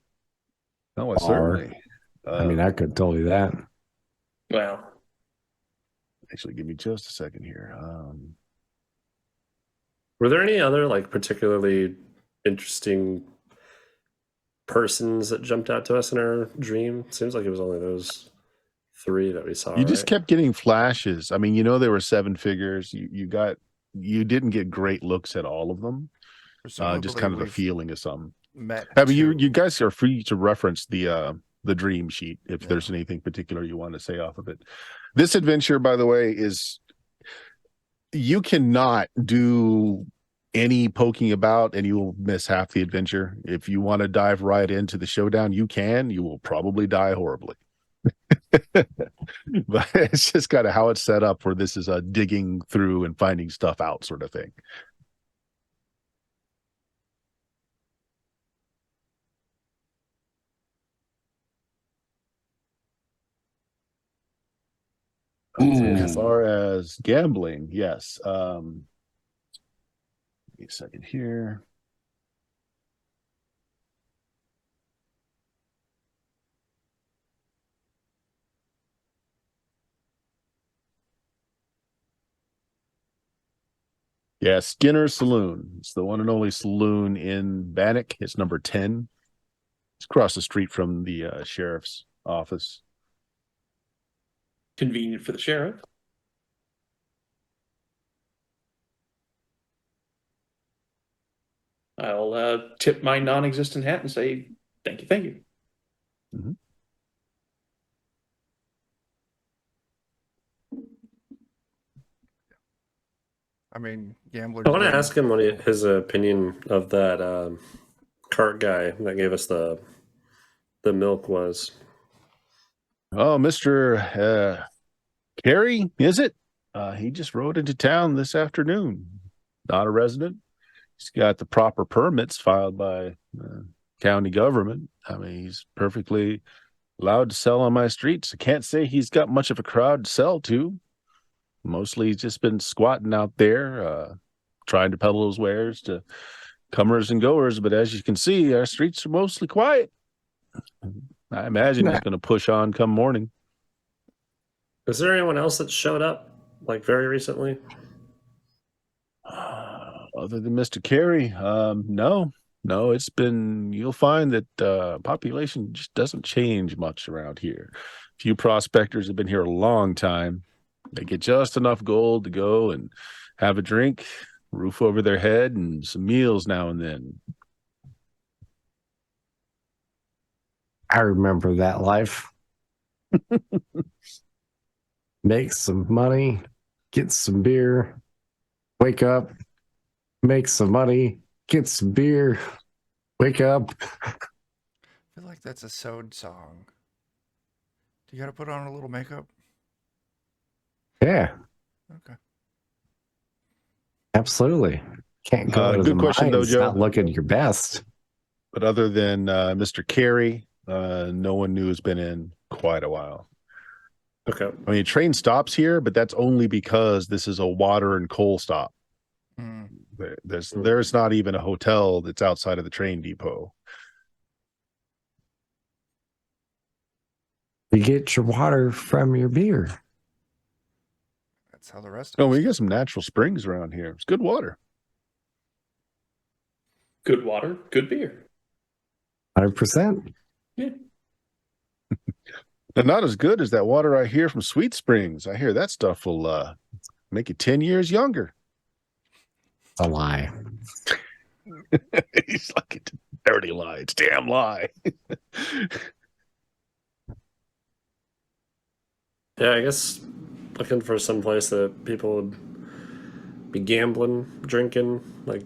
Oh, certainly. I mean, I could tell you that. Well, Actually, give me just a second here. Were there any other like particularly interesting persons that jumped out to us in our dream? Seems like it was only those 3 that we saw. You just right? kept getting flashes. I mean, there were 7 figures. You didn't get great looks at all of them. Just kind of a Presumably feeling of some. met I mean, two- you guys are free to reference the dream sheet if there's anything particular you want to say off of it. This adventure, by the way, is you cannot do any poking about and you will miss half the adventure. If you want to dive right into the showdown, you can. You will probably die horribly. But it's just kind of how it's set up, where this is a digging through and finding stuff out sort of thing. As far as gambling, yes. Give me a second here. Yeah, Skinner Saloon. It's the one and only saloon in Bannock. It's number 10. It's across the street from the sheriff's office. Convenient for the sheriff. I'll tip my non-existent hat and say thank you, thank you. Mm-hmm. I mean, gamblers. I want to ask him what his opinion of that cart guy that gave us the milk was. Oh, Mr. Carey, is it? He just rode into town this afternoon. Not a resident. He's got the proper permits filed by county government. I mean, he's perfectly allowed to sell on my streets. I can't say he's got much of a crowd to sell to. Mostly he's just been squatting out there, trying to peddle his wares to comers and goers. But as you can see, our streets are mostly quiet. I imagine he's going to push on come morning. Is there anyone else that showed up, like very recently? Other than Mr. Carey, no. It's been, you'll find that population just doesn't change much around here. Few prospectors have been here a long time. They get just enough gold to go and have a drink, roof over their head, and some meals now and then. I remember that life. Make some money, get some beer, wake up, make some money, get some beer, wake up. I feel like that's a sewed song. Do you got to put on a little makeup? Yeah. Okay. Absolutely. Can't go to good the question, though, mines Joe. not looking your best. But other than Mr. Carey, no one new has been in quite a while. Okay. I mean, train stops here, but that's only because this is a water and coal stop. Mm. There's not even a hotel that's outside of the train depot. You get your water from your beer. That's how the rest of Oh, us we got some natural springs around here. It's good water. Good water, good beer. 100%. Yeah. And not as good as that water I hear from Sweet Springs. I hear that stuff will make you 10 years younger. A lie. He's like, it's a dirty lie. It's a damn lie. Yeah, I guess looking for some place that people would be gambling, drinking.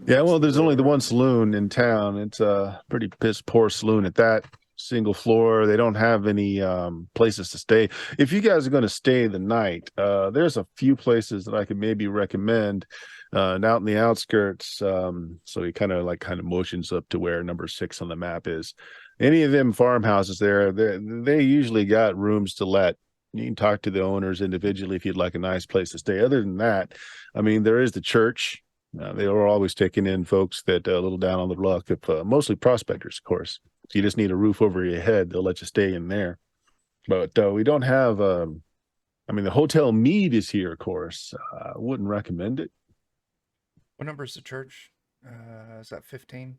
Yeah, well, there's only the one saloon in town. It's a pretty piss poor saloon at that. Single floor. They don't have any places to stay. If you guys are going to stay the night, there's a few places that I could maybe recommend out in the outskirts. So he kind of motions up to where number 6 on the map is. Any of them farmhouses there, they usually got rooms to let. You can talk to the owners individually if you'd like a nice place to stay. Other than that, I mean, there is the church. They are always taking in folks that a little down on the luck, mostly prospectors, of course. So you just need a roof over your head. They'll let you stay in there. But we don't have, I mean, the Hotel Mead is here, of course. I wouldn't recommend it. What number is the church? Is that 15?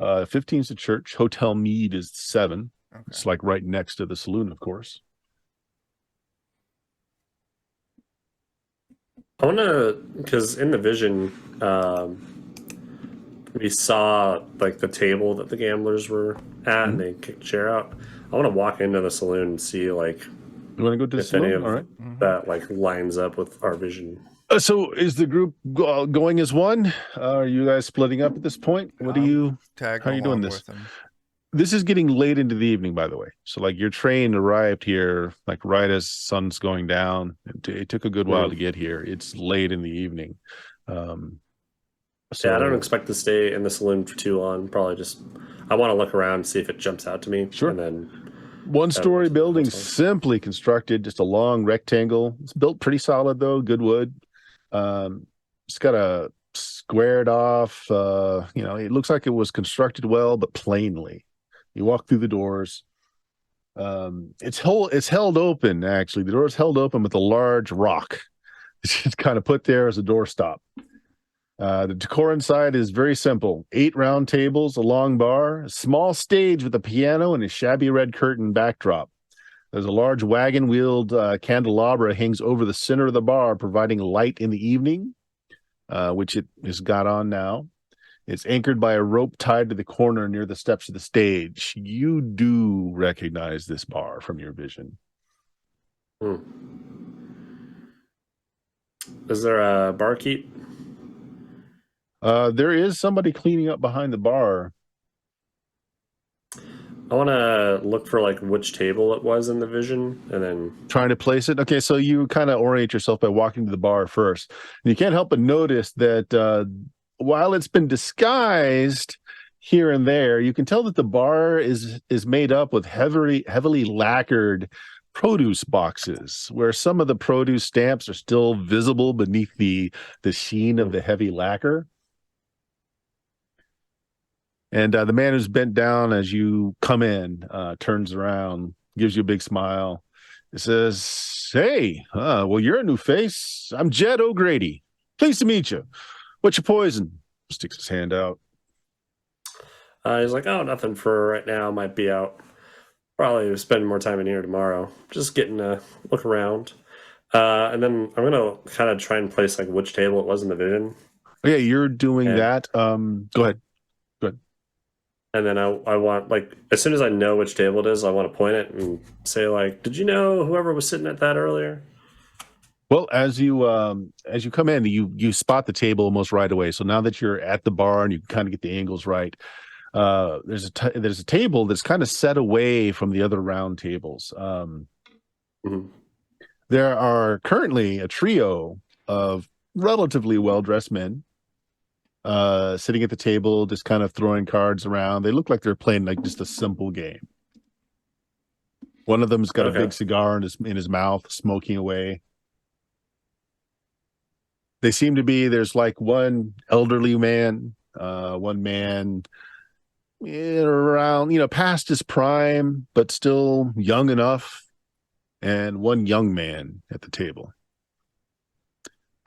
15 is the church. Hotel Mead is 7. Okay. It's like right next to the saloon, of course. I want to, because in the vision, we saw like the table that the gamblers were at, and they kicked a chair out. I want to walk into the saloon and see like You want to go to the if any saloon? of All right. that like lines up with our vision. So is the group going as one? Are you guys splitting up at this point? What do you? Tag How are you doing along this? with them. This is getting late into the evening, by the way. So like your train arrived here like right as sun's going down. It took a good while to get here. It's late in the evening. So Yeah, I don't expect to stay in the saloon for too long. Probably just I want to look around and see if it jumps out to me. Sure. And then One-story building, that's all. simply constructed, just a long rectangle. It's built pretty solid though, good wood. It's got a squared off. It looks like it was constructed well, but plainly. You walk through the doors. It's held open. Actually, the door is held open with a large rock. It's just kind of put there as a doorstop. The decor inside is very simple: 8 round tables, a long bar, a small stage with a piano, and a shabby red curtain backdrop. There's a large wagon-wheeled candelabra hangs over the center of the bar, providing light in the evening, which it has got on now. It's anchored by a rope tied to the corner near the steps of the stage. You do recognize this bar from your vision. Is there a barkeep? There is somebody cleaning up behind the bar. I want to look for like which table it was in the vision, and then Trying to place it. Okay, so you kind of orient yourself by walking to the bar first. And you can't help but notice that while it's been disguised here and there, you can tell that the bar is made up with heavily lacquered produce boxes, where some of the produce stamps are still visible beneath the sheen of the heavy lacquer. And the man who's bent down as you come in turns around, gives you a big smile. He says, "Hey, well, you're a new face. I'm Jed O'Grady. Pleased to meet you. What's your poison?" Sticks his hand out. he's like, "Oh, nothing for right now. Might be out. Probably spend more time in here tomorrow. Just getting a look around." And then I'm gonna kind of try and place like which table it was in the vision. Oh, yeah, you're doing And- that. Go ahead. And then I want, like, as soon as I know which table it is, I want to point it and say, like, "Did you know whoever was sitting at that earlier?" Well, as you come in, you spot the table almost right away. So now that you're at the bar and you kind of get the angles right, there's a table that's kind of set away from the other round tables. Mhm. There are currently a trio of relatively well-dressed men sitting at the table, just kind of throwing cards around. They look like they're playing like just a simple game. One of them's got a Okay. big cigar in his mouth, smoking away. They seem to be, there's like one elderly man, one man around, past his prime, but still young enough, and one young man at the table.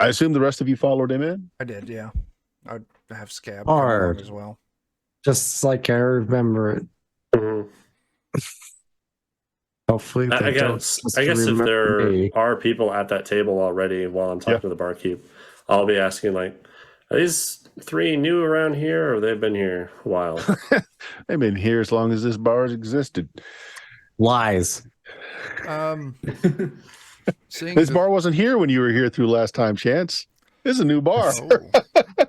I assume the rest of you followed him in? I did, yeah. I'd have Scab Hard. come along as well. Just like I remember it. Mhm. Hopefully, I they don't guess just I guess if remember there me. are people at that table already while I'm talking Yeah. to the barkeep, I'll be asking, like, "Are these 3 new around here, or they've been here a while?" They've been here as long as this bar has existed. Lies. Seeing This the- bar wasn't here when you were here through last time, Chance. This is a new bar. Oh,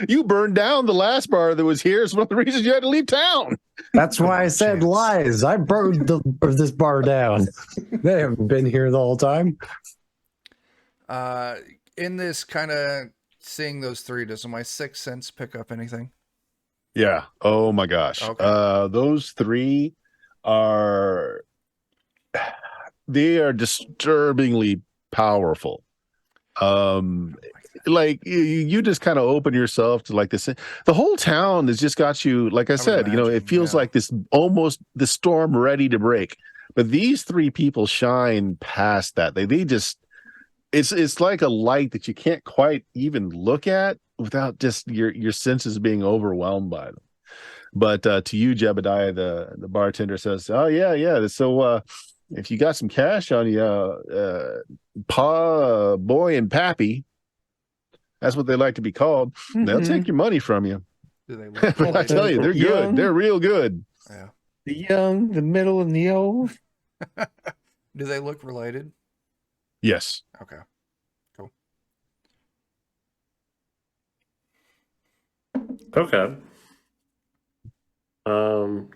You burned down the last bar that was here. It's one of the reasons you had to leave town. That's why I said Chance. lies. I burned this bar down. They haven't been here the whole time. in this kind of seeing those 3, does my 6th sense pick up anything? Yeah. Oh my gosh. Okay. Those 3 are disturbingly powerful. Like you just kind of open yourself to like this. The whole town has just got you, like I would said, imagine, it feels yeah. like this almost the storm ready to break. But these 3 people shine past that. They just it's like a light that you can't quite even look at without just your senses being overwhelmed by them. But to you, Jebediah, the bartender says, "Oh yeah. So if you got some cash on you, Pa, Boy, and Pappy, that's what they like to be called. They'll take your money from you." Do they look But I tell you, they're good. Young. They're real good. Yeah. The young, the middle, and the old. Do they look related? Yes. Okay. Cool. Okay.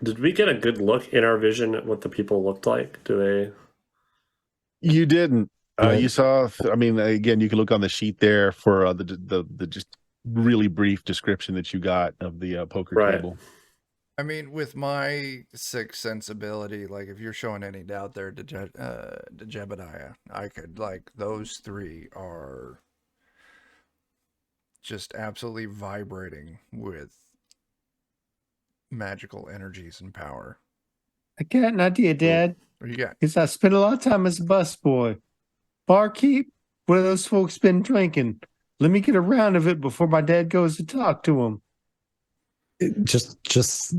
Did we get a good look in our vision at what the people looked like? Do they? You didn't. Right. You saw. I mean, again, you can look on the sheet there for the just really brief description that you got of the poker Right. table. I mean, with my sixth sensibility, like if you're showing any doubt there to Jebediah, I could like those three are just absolutely vibrating with magical energies and power. I got an idea, Dad. What do you got? Because I spent a lot of time as a busboy. Barkeep, what have those folks been drinking? Let me get a round of it before my dad goes to talk to them. Just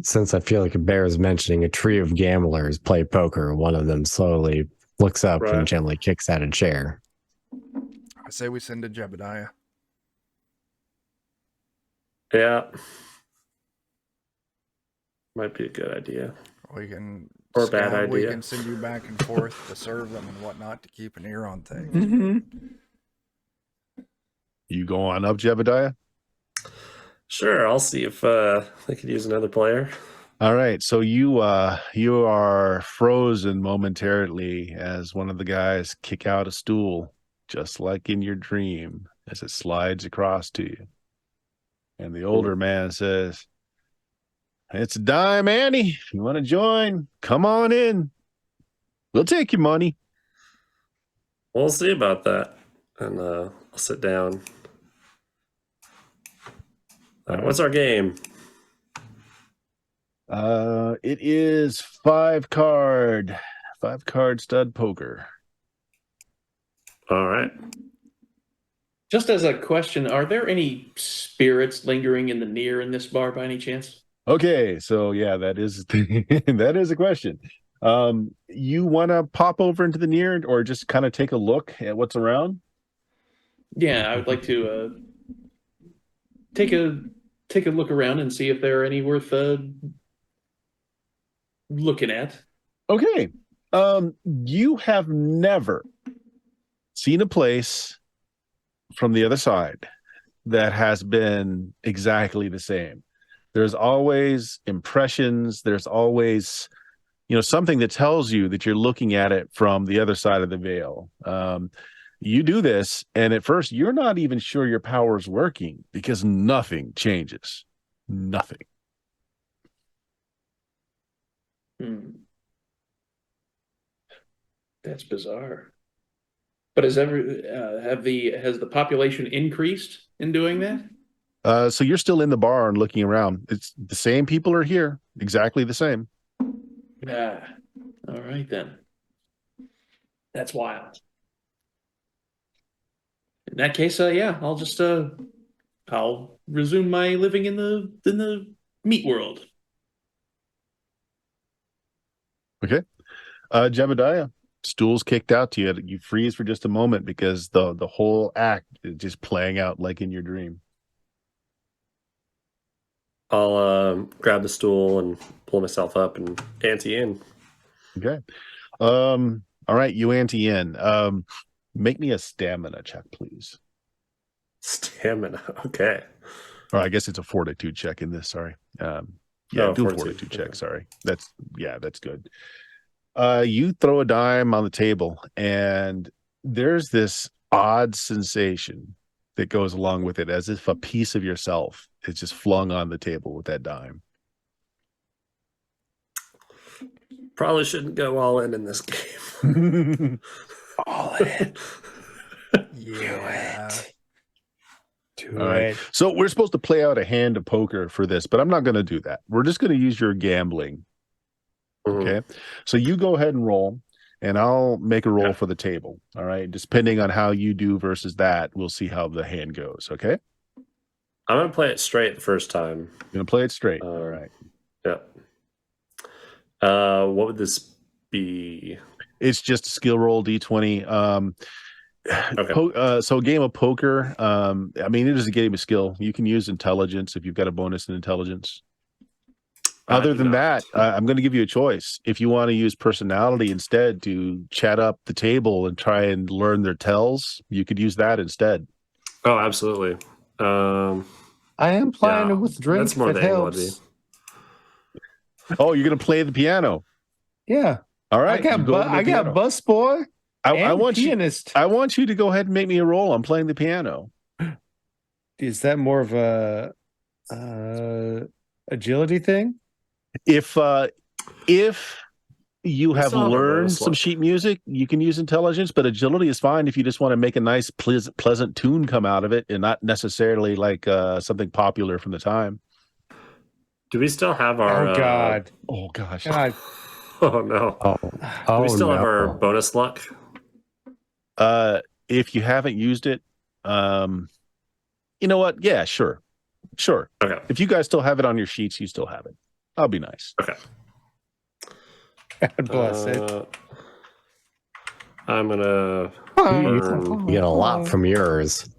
since I feel like a bear is mentioning a trio of gamblers play poker, one of them slowly looks up Right. and gently kicks at a chair. I say we send to Jebediah. Yeah. Might be a good idea. We can Or a bad Scab, we idea. can send you back and forth to serve them and whatnot to keep an ear on things. Mm-hmm. You go on up, Jebediah. Sure, I'll see if they could use another player. All right, so you are frozen momentarily as one of the guys kick out a stool, just like in your dream, as it slides across to you. And the older man says, "It's a dime, Annie. If you want to join, come on in. We'll take your money." We'll see about that. And I'll sit down. All right, what's our game? It is 5-card stud poker. All right. Just as a question, are there any spirits lingering in the near in this bar by any chance? Okay, so yeah, that is that is a question. You want to pop over into the near or just kind of take a look at what's around? Yeah, I would like to take a look around and see if there are any worth looking at. Okay. You have never seen a place from the other side that has been exactly the same. There's always impressions. There's always, something that tells you that you're looking at it from the other side of the veil. You do this, and at first, you're not even sure your power is working because nothing changes. Nothing. That's bizarre. But has the population increased in doing that? So you're still in the bar and looking around. It's the same people are here, exactly the same. Ah, all right then. That's wild. In that case, yeah, I'll just I'll resume my living in the meat world. Okay. Jebediah, stool's kicked out to you. You freeze for just a moment because the whole act is just playing out like in your dream. I'll grab the stool and pull myself up and ante in. Okay. All right, you ante in. Make me a stamina check, please. Stamina. Okay. Or I guess it's a fortitude check in this. Sorry. Do a fortitude check. Okay. Sorry. That's good. You throw a dime on the table, and there's this odd sensation that goes along with it, as if a piece of yourself is just flung on the table with that dime. Probably shouldn't go all in this game. All in. Yeah. Do All right. it. So we're supposed to play out a hand of poker for this, but I'm not going to do that. We're just going to use your gambling. Okay. So you go ahead and roll, and I'll make a roll for the table. All right. Depending on how you do versus that, we'll see how the hand goes. Okay. I'm going to play it straight the first time. You're going to play it straight. All right. Yep. What would this be? It's just a skill roll D20. Okay. So a game of poker, I mean, it is a game of skill. You can use intelligence if you've got a bonus in intelligence. Other than that, I'm going to give you a choice. If you want to use personality instead to chat up the table and try and learn their tells, you could use that instead. Oh, absolutely. I am playing with drinks. That's more if it the angle I'd helps. be. Oh, you're going to play the piano. Yeah. All right. I got bus boy. I want pianist. I want you to go ahead and make me a roll. I'm playing the piano. Is that more of a agility thing? If you We have still have our learned bonus some luck. sheet music, you can use intelligence, but agility is fine if you just want to make a nice, pleasant tune come out of it and not necessarily like something popular from the time. Do we still have our? Oh God. Oh, gosh. God. Oh no. Oh, Do we still have our no. bonus luck? If you haven't used it, you know what? Yeah, sure. Okay. If you guys still have it on your sheets, you still have it. I'll be nice. Okay. God bless it. I'm gonna You burn get a lot from yours.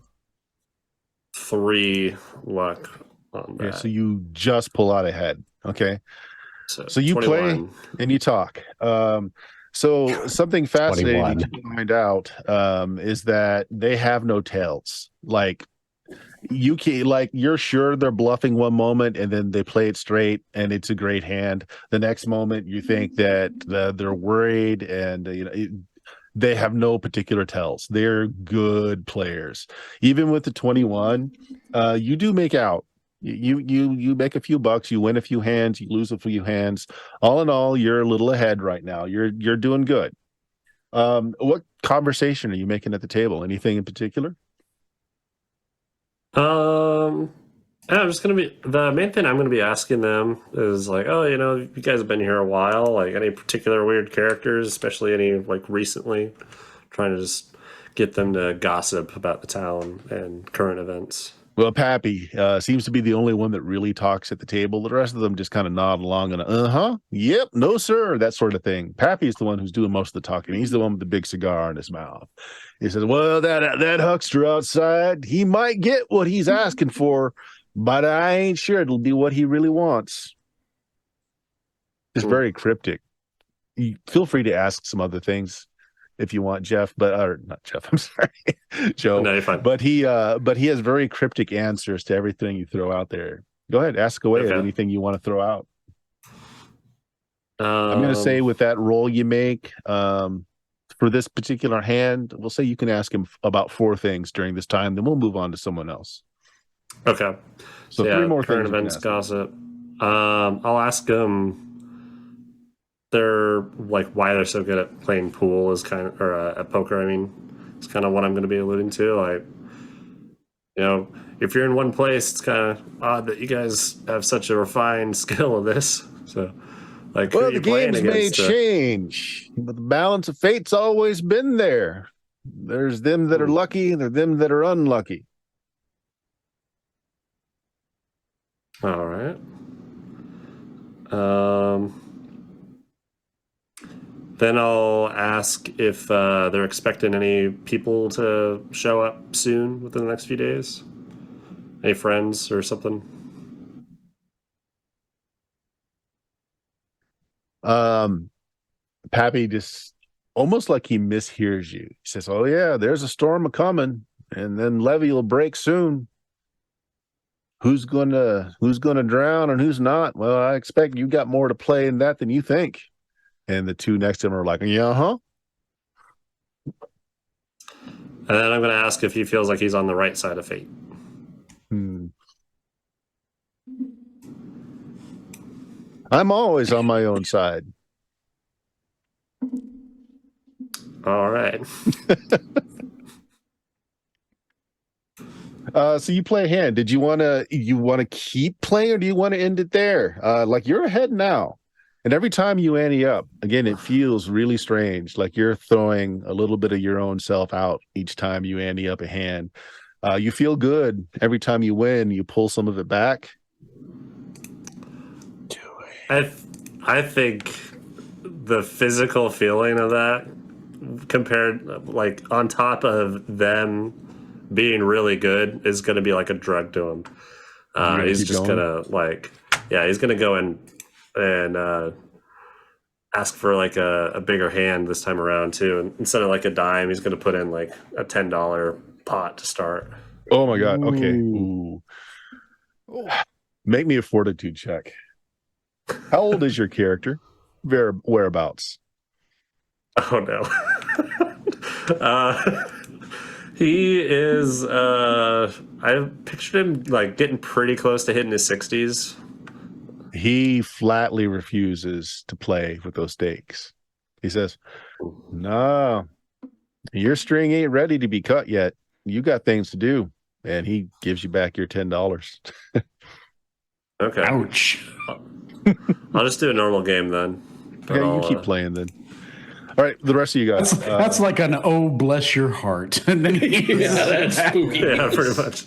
3 luck on that. Okay, so you just pull out ahead. Okay. So you 21. play and you talk. So something fascinating 21. to find out is that they have no tails. Like you can, like you're sure they're bluffing one moment and then they play it straight and it's a great hand. The next moment you think that they're worried and they have no particular tells. They're good players. Even with the 21, you do make out. You make a few bucks, you win a few hands, you lose a few hands. All in all, you're a little ahead right now. You're doing good. What conversation are you making at the table? Anything in particular? I'm just gonna be the main thing I'm gonna be asking them is like, oh, you guys have been here a while. Like, any particular weird characters, especially any like recently, trying to just get them to gossip about the town and current events. Well, Pappy seems to be the only one that really talks at the table. The rest of them just kind of nod along and yep, no sir, that sort of thing. Pappy's the one who's doing most of the talking. He's the one with the big cigar in his mouth. He says, "Well, that huckster outside, he might get what he's asking for, but I ain't sure it'll be what he really wants." It's very cryptic. Feel free to ask some other things if you want, Jeff, or not Jeff, I'm sorry, Joe. No, you're fine. But he has very cryptic answers to everything you throw out there. Go ahead, ask away at anything you want to throw out. I'm going to say with that roll you make for this particular hand, we'll say you can ask him about 4 things during this time. Then we'll move on to someone else. Okay. So 3 more current things you can events ask. gossip. I'll ask them. They're like why they're so good at playing pool is kind of, or at poker. I mean, it's kind of what I'm going to be alluding to. Like, if you're in one place, it's kind of odd that you guys have such a refined skill of this. So, like, Well, the games may change, but the balance of fate's always been there. There's them that are lucky, and there's them that are unlucky. All right. Then I'll ask if they're expecting any people to show up soon within the next few days. Any friends or something? Pappy just almost like he mishears you. He says, "Oh yeah, there's a storm a coming, and then levee will break soon. Who's gonna drown and who's not? Well, I expect you got more to play in that than you think." And the 2 next to him are like, "Yeah, And then I'm going to ask if he feels like he's on the right side of fate. I'm always on my own side." All right. So you play a hand. Did you want to keep playing, or do you want to end it there? Like you're ahead now, and every time you ante up, again, it feels really strange. Like you're throwing a little bit of your own self out each time you ante up a hand. You feel good every time you win. You pull some of it back. I think the physical feeling of that, compared, like, on top of them being really good, is going to be like a drug to him. He's just going to, he's going to go and ask for like a bigger hand this time around too. And instead of like a dime, he's going to put in like a $10 pot to start. Oh my God. Okay. Ooh. Make me a fortitude check. How old is your character? Whereabouts? Oh no. He is I pictured him like getting pretty close to hitting his 60s. He flatly refuses to play with those stakes. He says, "No, your string ain't ready to be cut yet. You got things to do." And he gives you back your $10. Okay. Ouch. I'll just do a normal game then. But Okay, you I'll, keep playing then. All right, the rest of you guys. That's like an "oh bless your heart," and then Yeah, that's spooky. Yeah, pretty much.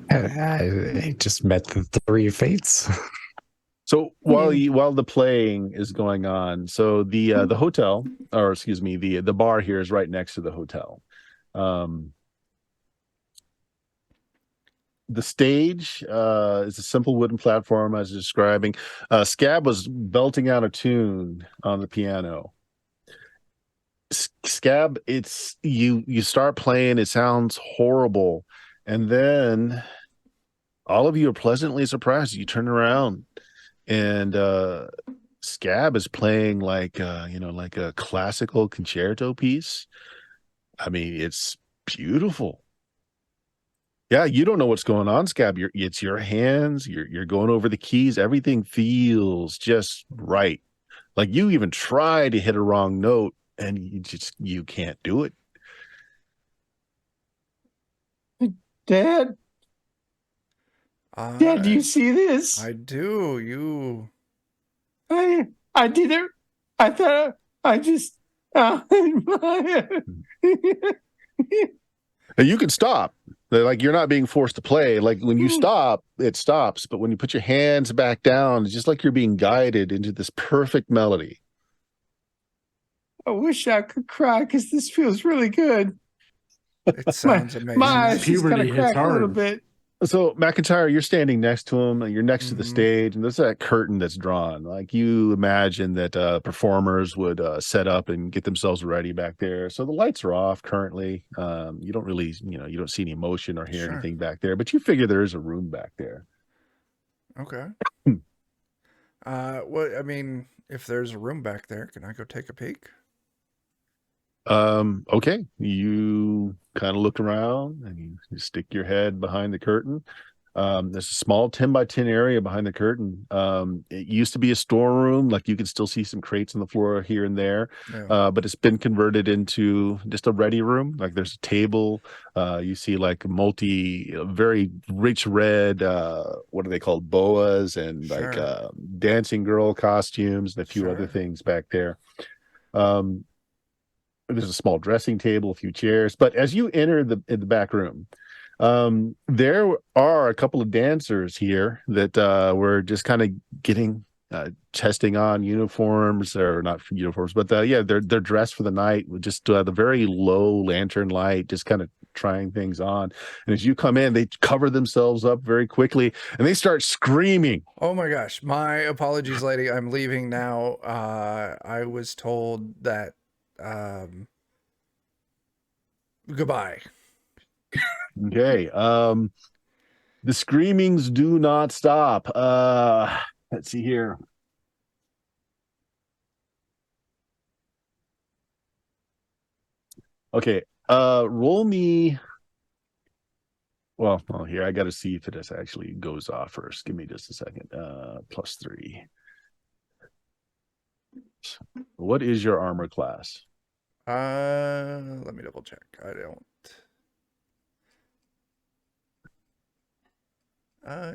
I just met the three fates. So while the playing is going on, so the hotel, or excuse me, the bar here is right next to the hotel. The stage is a simple wooden platform, as I was describing. Scab was belting out a tune on the piano. Scab, it's you start playing, it sounds horrible, and then all of you are pleasantly surprised. You turn around, and Scab is playing like like a classical concerto piece. I mean, it's beautiful. Yeah, you don't know what's going on, Scab. It's your hands. You're going over the keys. Everything feels just right. Like you even try to hit a wrong note, and you can't do it. Dad, Dad, do you see this? I do. You. I did it. I thought I just. Now, you can stop. Like you're not being forced to play. Like when you stop, it stops. But when you put your hands back down, it's just like you're being guided into this perfect melody. I wish I could cry because this feels really good. It sounds amazing. My eyes just Puberty kind of hits crack a little hard. bit. So McIntyre, you're standing next to him, and you're next to the stage, and there's that curtain that's drawn. Like you imagine that performers would set up and get themselves ready back there. So the lights are off currently. You don't really, you don't see any motion or hear anything back there, but you figure there is a room back there. Okay. Well, I mean, if there's a room back there, can I go take a peek? Okay. You kind of look around and you stick your head behind the curtain. There's a small 10 by 10 area behind the curtain. It used to be a storeroom. Like you can still see some crates on the floor here and there. Yeah. But it's been converted into just a ready room. Like there's a table. You see like very rich red, what are they called? Boas and like dancing girl costumes and a few other things back there. There's a small dressing table, a few chairs. But as you enter the back room, there are a couple of dancers here that were just kind of getting testing on uniforms, or not uniforms, but they're dressed for the night with just the very low lantern light, just kind of trying things on. And as you come in, they cover themselves up very quickly and they start screaming. Oh my gosh. My apologies, lady. I'm leaving now. I was told that goodbye. Okay. The screamings do not stop. Let's see here. Okay. Roll me. Well, here I got to see if it actually goes off first. Give me just a second. +3. What is your armor class? Let me double check. I don't.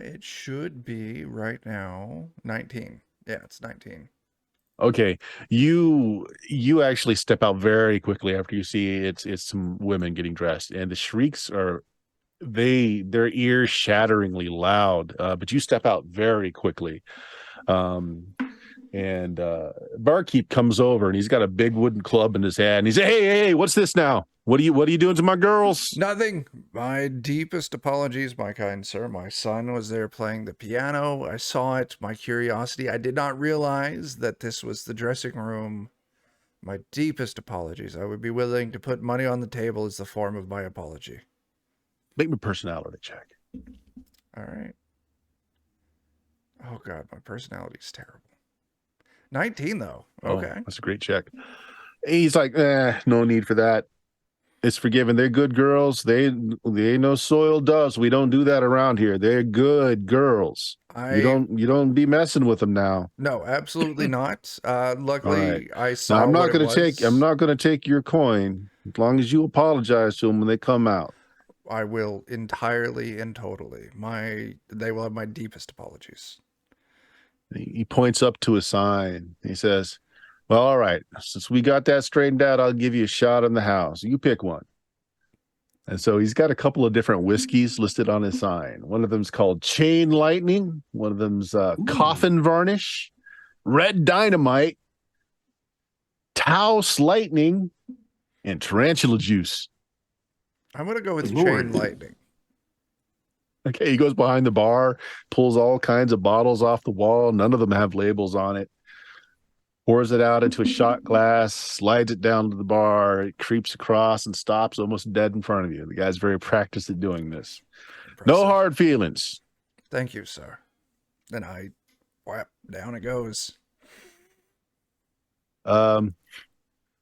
It should be right now 19. Yeah, it's 19. Okay, you actually step out very quickly after you see it's some women getting dressed, and the shrieks are their ears shatteringly loud. But you step out very quickly. And barkeep comes over and he's got a big wooden club in his hand. And he's like, hey, what's this now? What are you doing to my girls? Nothing. My deepest apologies, my kind sir. My son was there playing the piano. I saw it. My curiosity. I did not realize that this was the dressing room. My deepest apologies. I would be willing to put money on the table as the form of my apology. Make me a personality check. All right. Oh God, my personality's terrible. 19 though. Okay. That's a great check. He's like, no need for that. It's forgiven. They're good girls. They ain't no soiled doves. We don't do that around here. They're good girls. You don't be messing with them now. No, absolutely not. Luckily, All right. I Now, saw I'm not what it going was. to take. I'm not going to take your coin as long as you apologize to them when they come out. I will entirely and totally. They will have my deepest apologies. He points up to a sign. He says, "Well, all right. Since we got that straightened out, I'll give you a shot in the house. You pick one." And so he's got a couple of different whiskeys listed on his sign. One of them's called Chain Lightning. One of them's Coffin Varnish, Red Dynamite, Taos Lightning, and Tarantula Juice. I'm going to go with Lord. Chain Lightning. Okay, he goes behind the bar, pulls all kinds of bottles off the wall. None of them have labels on it. Pours it out into a shot glass, slides it down to the bar. It creeps across and stops almost dead in front of you. The guy's very practiced at doing this. No Impressive. hard feelings. Thank you, sir. Then I whap, down it goes.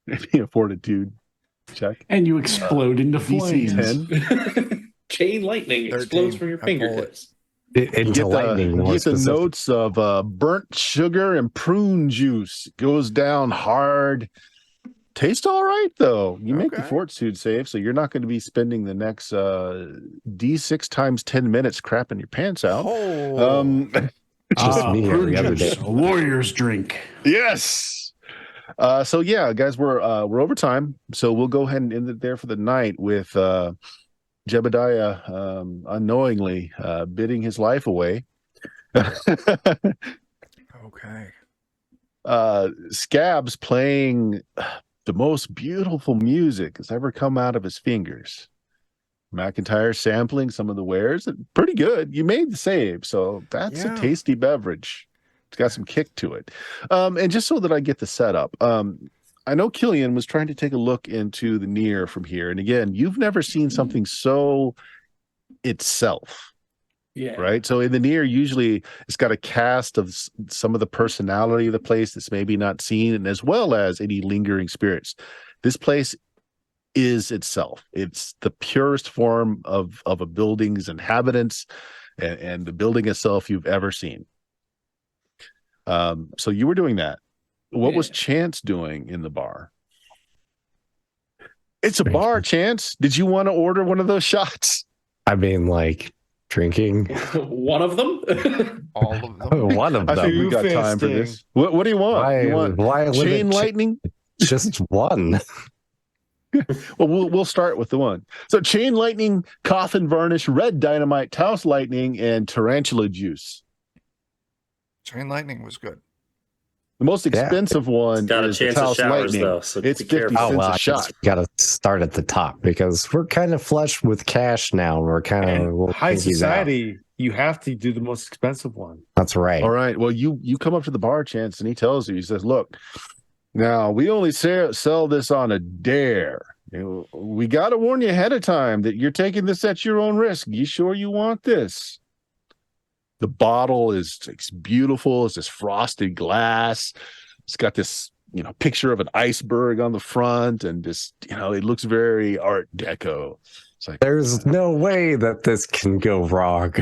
Maybe a fortitude check. And you explode into DC flames. 10. Chain lightning 13. explodes from your I pull it. fingertips. Into lightning. You more get the specific. notes of burnt sugar and prune juice. It goes down hard. Tastes all right, though. You make the Okay. fortitude save, so you're not going to be spending the next D6 times 10 minutes crapping your pants out. Oh, Just me every other Prune juice, day. a warrior's drink. Yes. So yeah, guys, we're over time, so we'll go ahead and end it there for the night with Jebediah unknowingly bidding his life away. okay. Scabs playing the most beautiful music that's ever come out of his fingers. McIntyre sampling some of the wares. Pretty good. You made the save, so that's Yeah. a tasty beverage. It's got some kick to it. And just so that I get the setup, I know Killian was trying to take a look into the Near from here. And again, you've never seen something so itself. Yeah. Right. So in the Near, usually it's got a cast of some of the personality of the place that's maybe not seen, and as well as any lingering spirits. This place is itself. It's the purest form of a building's inhabitants and the building itself you've ever seen. So you were doing that. What was Chance doing in the bar? It's a bar, Chance. Did you want to order one of those shots? I mean, like drinking. One of them? All of them. One of I think them. we got time for this. What do you want? Why, You want why limit chain lightning? Just one. Well, we'll start with the one. So chain lightning, coffin varnish, red dynamite, Taos lightning, and tarantula juice. Chain Lightning was good. The most expensive one Got a is the chance of Taos showers, lightning. though, so It's be 50 careful. cents Oh, well, a I shot. got to start at the top because we're kind of flush with cash now. We're kind And of high society, you have to do the most expensive one. That's right. All right. Well, you come up to the bar, Chance, and he tells you, he says, look, now we only sell this on a dare. You know, we got to warn you ahead of time that you're taking this at your own risk. You sure you want this? The bottle is it's beautiful. It's this frosted glass. It's got this, picture of an iceberg on the front, and just, it looks very Art Deco. It's like, There's no way that this can go wrong.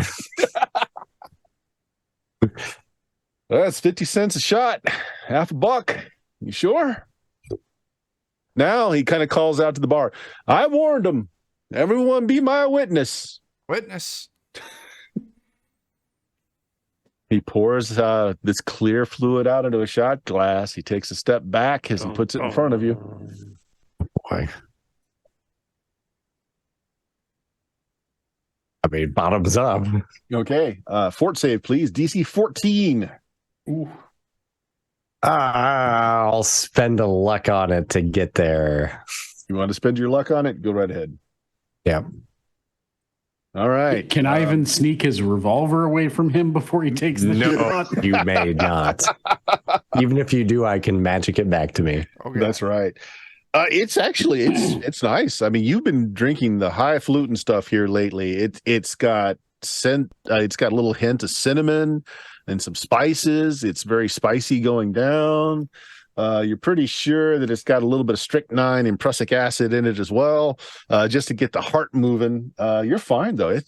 that's 50 cents a shot, half a buck. You sure? Now he kind of calls out to the bar. I warned him. Everyone be my witness. Witness. He pours this clear fluid out into a shot glass. He takes a step back as he puts it in front of you. Boy. I mean, bottoms up. Okay. Fort save, please. DC 14. Ooh. I'll spend a luck on it to get there. You want to spend your luck on it? Go right ahead. Yep. All right. Can I even sneak his revolver away from him before he takes the No, shot? you may not. Even if you do, I can magic it back to me. Okay. That's right. It's actually it's nice. I mean, you've been drinking the high falutin stuff here lately. It's got it's got a little hint of cinnamon and some spices. It's very spicy going down. You're pretty sure that it's got a little bit of strychnine and prussic acid in it as well, just to get the heart moving. You're fine though.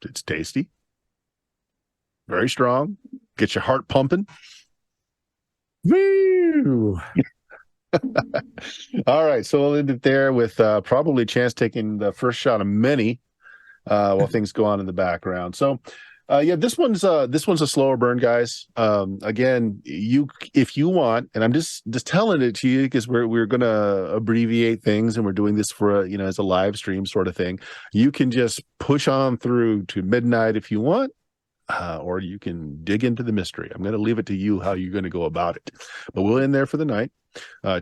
It's tasty, very strong. Get your heart pumping. Woo! All right, so we'll end it there with probably Chance taking the first shot of many while things go on in the background. So, yeah, this one's a slower burn, guys. Again, if you want, and I'm just telling it to you because we're gonna abbreviate things, and we're doing this for as a live stream sort of thing. You can just push on through to midnight if you want. Or you can dig into the mystery. I'm going to leave it to you how you're going to go about it. But we'll end there for the night.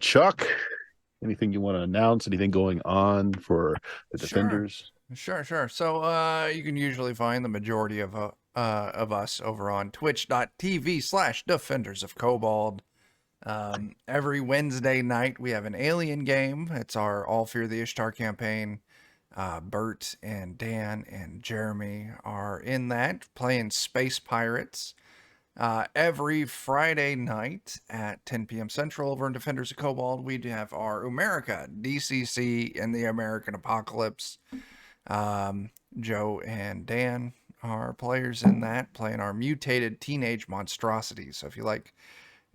Chuck, anything you want to announce? Anything going on for the Defenders? Sure. So you can usually find the majority of us over on twitch.tv/Defenders of Kobold. Every Wednesday night we have an Alien game. It's our All Fear the Ishtar campaign. Bert and Dan and Jeremy are in that playing Space Pirates. Every Friday night at 10 p.m. Central over in Defenders of Kobold, we have our America, DCC, and the American Apocalypse. Joe and Dan are players in that, playing our mutated teenage monstrosities. So if you like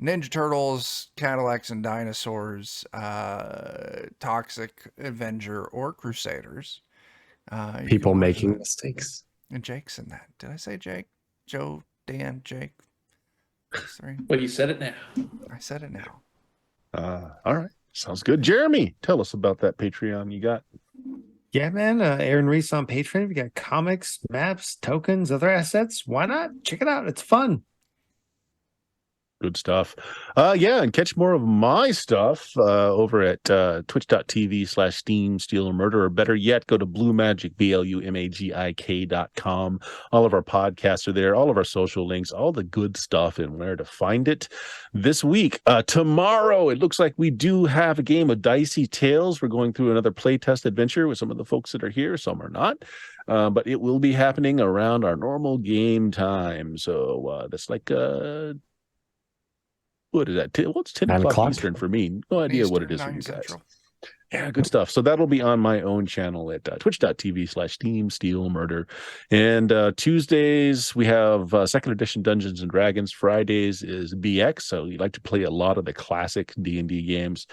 Ninja Turtles, Cadillacs and Dinosaurs, Toxic Avenger, or Crusaders. People making mistakes. And Jake's in that. Did I say Jake? Joe, Dan, Jake. Those three. Well, you said it now. I said it now. All right. Sounds good. Jeremy, tell us about that Patreon you got. Yeah, man. Aaron Reese on Patreon. We got comics, maps, tokens, other assets. Why not? Check it out. It's fun. Good stuff. Yeah, and catch more of my stuff over at twitch.tv/Steam Steal or Murder, or better yet, go to BlueMagic, BLUMAGIK.com. All of our podcasts are there, all of our social links, all the good stuff and where to find it. This week, tomorrow, it looks like we do have a game of Dicey Tales. We're going through another playtest adventure with some of the folks that are here, some are not. But it will be happening around our normal game time. So that's like what is that? What's 10 o'clock Eastern for me? No idea what it is for you guys. Central. Yeah, good stuff. So that'll be on my own channel at twitch.tv/Steam Steal Murder. And Tuesdays, we have second edition Dungeons and Dragons. Fridays is BX. So you like to play a lot of the classic D&D games.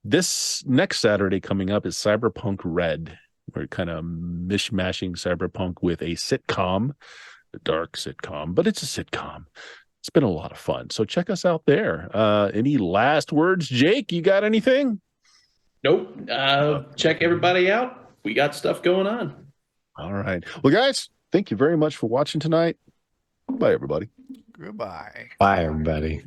This next Saturday coming up is Cyberpunk Red. We're kind of mishmashing Cyberpunk with a sitcom, a dark sitcom, but it's a sitcom. It's been a lot of fun. So check us out there. Any last words, Jake? You got anything? Nope. Check everybody out. We got stuff going on. All right. Well, guys, thank you very much for watching tonight. Bye, everybody. Goodbye. Bye, everybody.